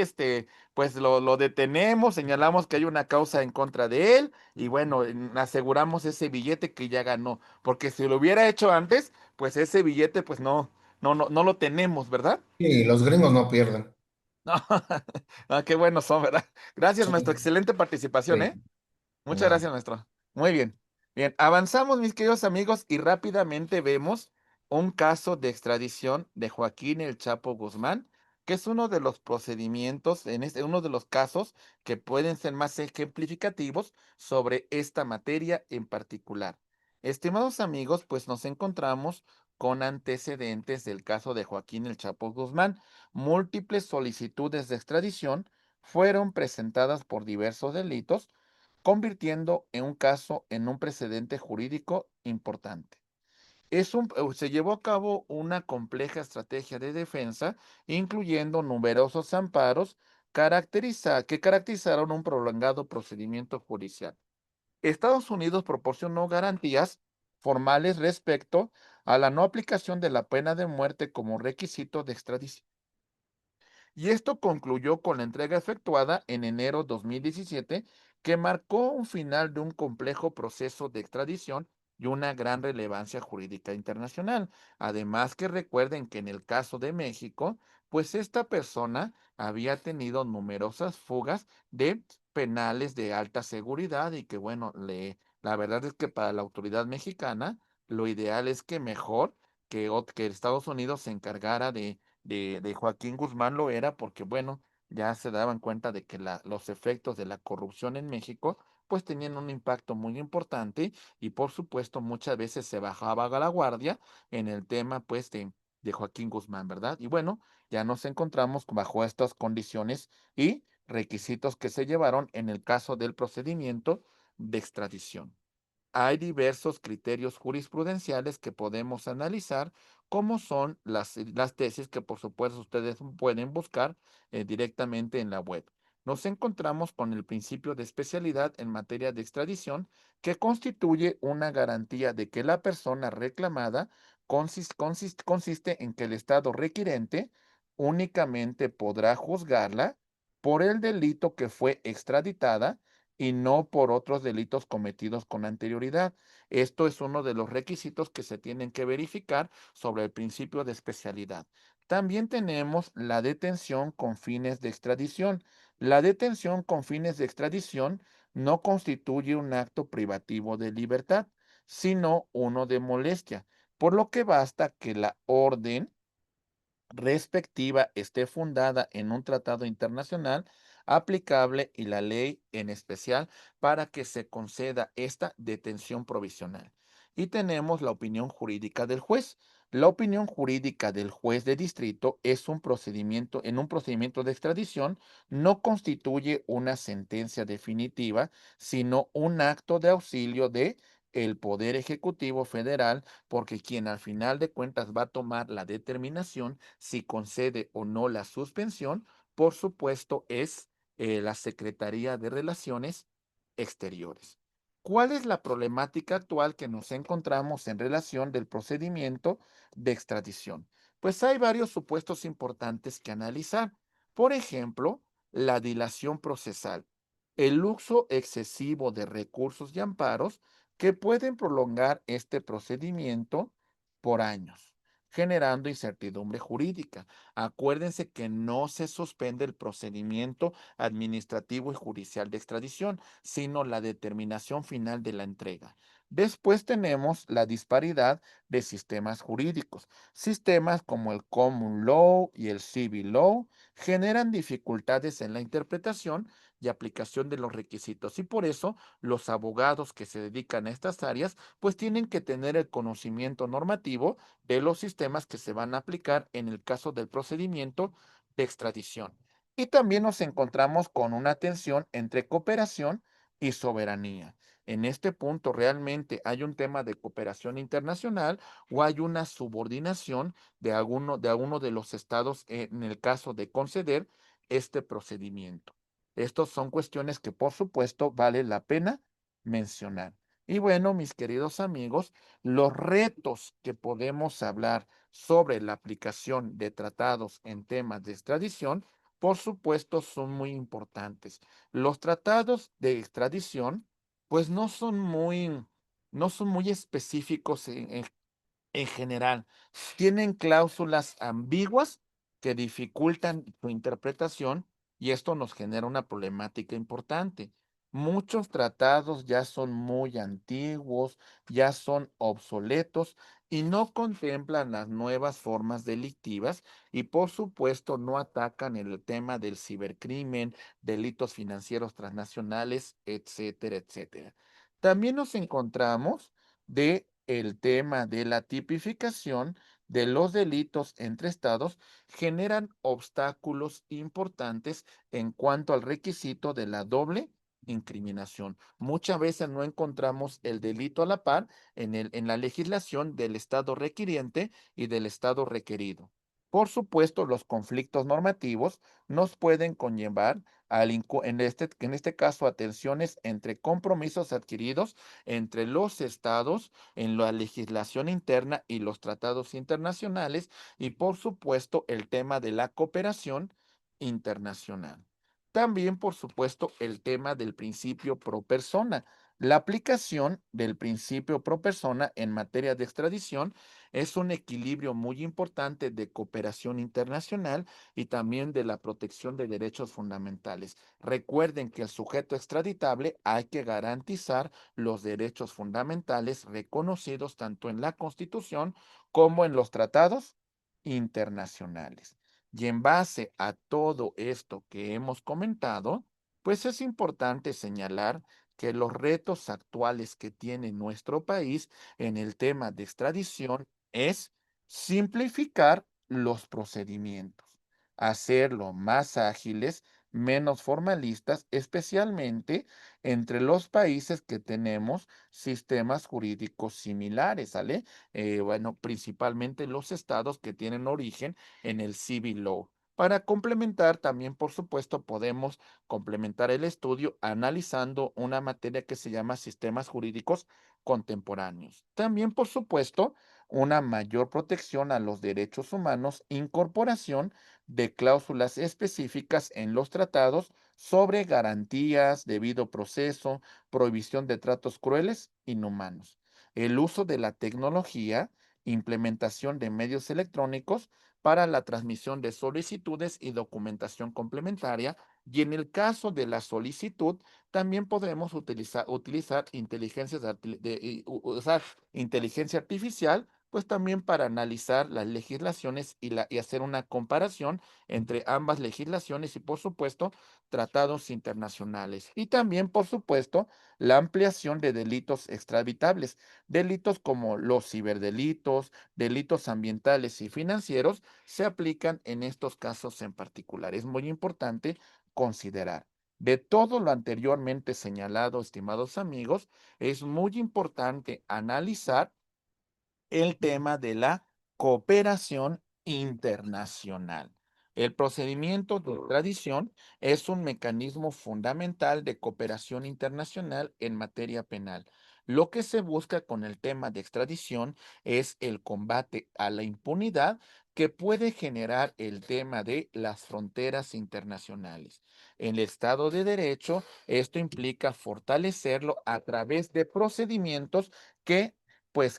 pues lo detenemos, señalamos que hay una causa en contra de él, y bueno, aseguramos ese billete que ya ganó, porque si lo hubiera hecho antes, pues ese billete, pues no lo tenemos, ¿verdad? Sí, los gringos no pierden. No, qué buenos son, ¿verdad? Gracias, maestro. Sí, Excelente participación, sí, ¿eh? Muchas nada. gracias, maestro. Muy bien. Bien, avanzamos, mis queridos amigos, y rápidamente vemos un caso de extradición de Joaquín El Chapo Guzmán, que es uno de los procedimientos, uno de los casos que pueden ser más ejemplificativos sobre esta materia en particular. Estimados amigos, pues nos encontramos con antecedentes del caso de Joaquín El Chapo Guzmán. Múltiples solicitudes de extradición fueron presentadas por diversos delitos convirtiendo en un caso en un precedente jurídico importante. Se llevó a cabo una compleja estrategia de defensa, incluyendo numerosos amparos que caracterizaron un prolongado procedimiento judicial. Estados Unidos proporcionó garantías formales respecto a la no aplicación de la pena de muerte como requisito de extradición. Y esto concluyó con la entrega efectuada en enero 2017, que marcó un final de un complejo proceso de extradición y una gran relevancia jurídica internacional. Además que recuerden que en el caso de México, pues esta persona había tenido numerosas fugas de penales de alta seguridad y que bueno, la verdad es que para la autoridad mexicana, lo ideal es que mejor que Estados Unidos se encargara de Joaquín Guzmán. Lo era porque, bueno, ya se daban cuenta de que los efectos de la corrupción en México, pues tenían un impacto muy importante y por supuesto muchas veces se bajaba a la guardia en el tema, pues, de Joaquín Guzmán, ¿verdad? Y bueno, ya nos encontramos bajo estas condiciones y requisitos que se llevaron en el caso del procedimiento de extradición. Hay diversos criterios jurisprudenciales que podemos analizar, como son las tesis que por supuesto ustedes pueden buscar directamente en la web. Nos encontramos con el principio de especialidad en materia de extradición, que constituye una garantía de que la persona reclamada consiste en que el Estado requirente únicamente podrá juzgarla por el delito que fue extraditada y no por otros delitos cometidos con anterioridad. Esto es uno de los requisitos que se tienen que verificar sobre el principio de especialidad. También tenemos la detención con fines de extradición. La detención con fines de extradición no constituye un acto privativo de libertad, sino uno de molestia, por lo que basta que la orden respectiva esté fundada en un tratado internacional aplicable y la ley en especial para que se conceda esta detención provisional. Y tenemos la opinión jurídica del juez. La opinión jurídica del juez de distrito es un procedimiento, en un procedimiento de extradición, no constituye una sentencia definitiva, sino un acto de auxilio de el Poder Ejecutivo Federal, porque quien al final de cuentas va a tomar la determinación si concede o no la suspensión, por supuesto, es la Secretaría de Relaciones Exteriores. ¿Cuál es la problemática actual que nos encontramos en relación del procedimiento de extradición? Pues hay varios supuestos importantes que analizar. Por ejemplo, la dilación procesal, el uso excesivo de recursos y amparos que pueden prolongar este procedimiento por años, generando incertidumbre jurídica. Acuérdense que no se suspende el procedimiento administrativo y judicial de extradición, sino la determinación final de la entrega. Después tenemos la disparidad de sistemas jurídicos. Sistemas como el Common Law y el Civil Law generan dificultades en la interpretación y aplicación de los requisitos, y por eso los abogados que se dedican a estas áreas pues tienen que tener el conocimiento normativo de los sistemas que se van a aplicar en el caso del procedimiento de extradición. Y también nos encontramos con una tensión entre cooperación y soberanía. En este punto, ¿realmente hay un tema de cooperación internacional o hay una subordinación de alguno de los estados en el caso de conceder este procedimiento? Estas son cuestiones que, por supuesto, vale la pena mencionar. Y bueno, mis queridos amigos, los retos que podemos hablar sobre la aplicación de tratados en temas de extradición, por supuesto, son muy importantes. Los tratados de extradición, pues no son muy específicos en general. Tienen cláusulas ambiguas que dificultan su interpretación y esto nos genera una problemática importante. Muchos tratados ya son muy antiguos, ya son obsoletos y no contemplan las nuevas formas delictivas y por supuesto no atacan el tema del cibercrimen, delitos financieros transnacionales, etcétera, etcétera. También nos encontramos de el tema de la tipificación de los delitos entre estados generan obstáculos importantes en cuanto al requisito de la doble incriminación. Muchas veces no encontramos el delito a la par en la legislación del Estado requiriente y del Estado requerido. Por supuesto, los conflictos normativos nos pueden conllevar en este caso a tensiones entre compromisos adquiridos entre los estados en la legislación interna y los tratados internacionales y por supuesto el tema de la cooperación internacional. También, por supuesto, el tema del principio pro persona. La aplicación del principio pro persona en materia de extradición es un equilibrio muy importante de cooperación internacional y también de la protección de derechos fundamentales. Recuerden que el sujeto extraditable hay que garantizar los derechos fundamentales reconocidos tanto en la Constitución como en los tratados internacionales. Y en base a todo esto que hemos comentado, pues es importante señalar que los retos actuales que tiene nuestro país en el tema de extradición es simplificar los procedimientos, hacerlo más ágiles, menos formalistas, especialmente entre los países que tenemos sistemas jurídicos similares, ¿sale? Bueno, principalmente los estados que tienen origen en el civil law. Para complementar, también, por supuesto, podemos complementar el estudio analizando una materia que se llama sistemas jurídicos contemporáneos. También, por supuesto, una mayor protección a los derechos humanos, incorporación de cláusulas específicas en los tratados sobre garantías, debido proceso, prohibición de tratos crueles, inhumanos. El uso de la tecnología, implementación de medios electrónicos para la transmisión de solicitudes y documentación complementaria. Y en el caso de la solicitud, también podremos utilizar usar inteligencia artificial, pues también para analizar las legislaciones y hacer una comparación entre ambas legislaciones y, por supuesto, tratados internacionales. Y también, por supuesto, la ampliación de delitos extraditables, delitos como los ciberdelitos, delitos ambientales y financieros, se aplican en estos casos en particular. Es muy importante considerar. De todo lo anteriormente señalado, estimados amigos, es muy importante analizar el tema de la cooperación internacional. El procedimiento de extradición es un mecanismo fundamental de cooperación internacional en materia penal. Lo que se busca con el tema de extradición es el combate a la impunidad que puede generar el tema de las fronteras internacionales. En el Estado de Derecho, esto implica fortalecerlo a través de procedimientos que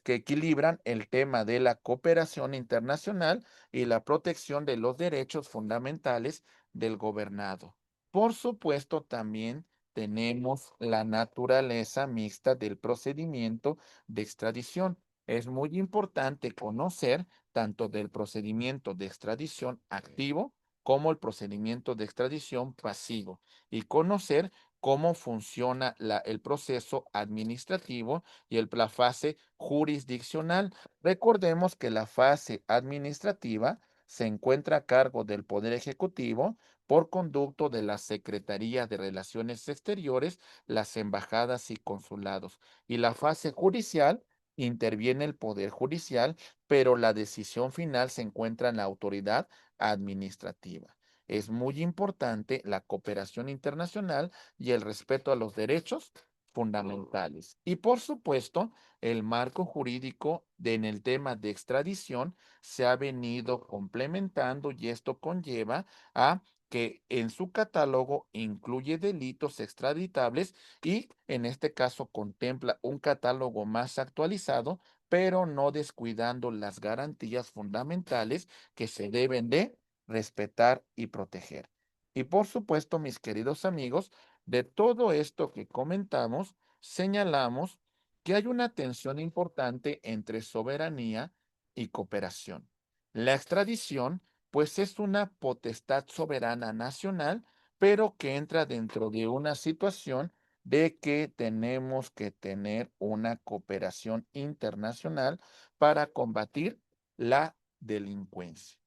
que equilibran el tema de la cooperación internacional y la protección de los derechos fundamentales del gobernado. Por supuesto, también tenemos la naturaleza mixta del procedimiento de extradición. Es muy importante conocer tanto del procedimiento de extradición activo como el procedimiento de extradición pasivo y conocer cómo funciona el proceso administrativo y la fase jurisdiccional. Recordemos que la fase administrativa se encuentra a cargo del Poder Ejecutivo por conducto de la Secretaría de Relaciones Exteriores, las embajadas y consulados. Y la fase judicial interviene el Poder Judicial, pero la decisión final se encuentra en la autoridad administrativa. Es muy importante la cooperación internacional y el respeto a los derechos fundamentales. Y por supuesto, el marco jurídico en el tema de extradición se ha venido complementando y esto conlleva a que en su catálogo incluye delitos extraditables y en este caso contempla un catálogo más actualizado, pero no descuidando las garantías fundamentales que se deben de respetar y proteger. Y por supuesto, mis queridos amigos, de todo esto que comentamos, señalamos que hay una tensión importante entre soberanía y cooperación. La extradición, pues es una potestad soberana nacional, pero que entra dentro de una situación de que tenemos que tener una cooperación internacional para combatir la delincuencia.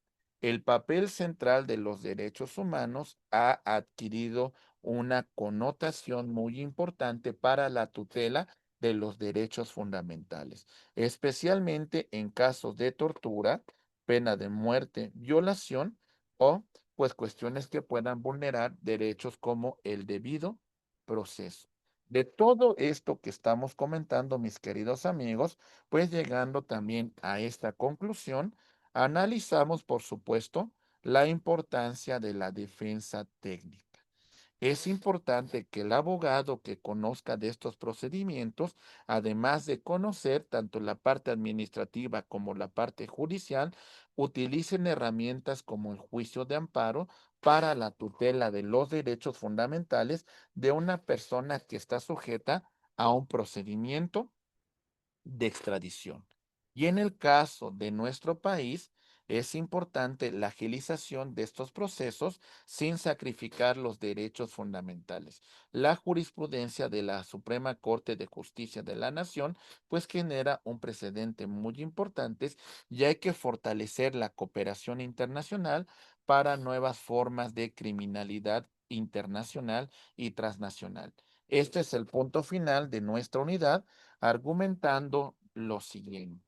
El papel central de los derechos humanos ha adquirido una connotación muy importante para la tutela de los derechos fundamentales, especialmente en casos de tortura, pena de muerte, violación o pues cuestiones que puedan vulnerar derechos como el debido proceso. De todo esto que estamos comentando, mis queridos amigos, pues llegando también a esta conclusión, analizamos, por supuesto, la importancia de la defensa técnica. Es importante que el abogado que conozca de estos procedimientos, además de conocer tanto la parte administrativa como la parte judicial, utilicen herramientas como el juicio de amparo para la tutela de los derechos fundamentales de una persona que está sujeta a un procedimiento de extradición. Y en el caso de nuestro país, es importante la agilización de estos procesos sin sacrificar los derechos fundamentales. La jurisprudencia de la Suprema Corte de Justicia de la Nación pues genera un precedente muy importante y hay que fortalecer la cooperación internacional para nuevas formas de criminalidad internacional y transnacional. Este es el punto final de nuestra unidad argumentando lo siguiente.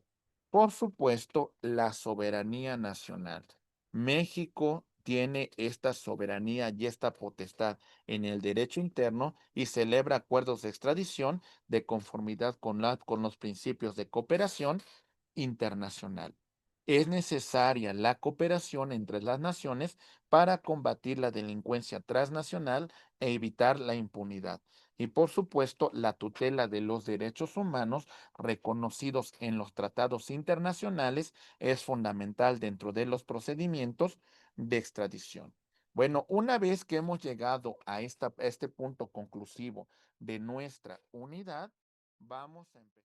Por supuesto, la soberanía nacional. México tiene esta soberanía y esta potestad en el derecho interno y celebra acuerdos de extradición de conformidad con los principios de cooperación internacional. Es necesaria la cooperación entre las naciones para combatir la delincuencia transnacional e evitar la impunidad. Y por supuesto, la tutela de los derechos humanos reconocidos en los tratados internacionales es fundamental dentro de los procedimientos de extradición. Bueno, una vez que hemos llegado a este punto conclusivo de nuestra unidad, vamos a empezar.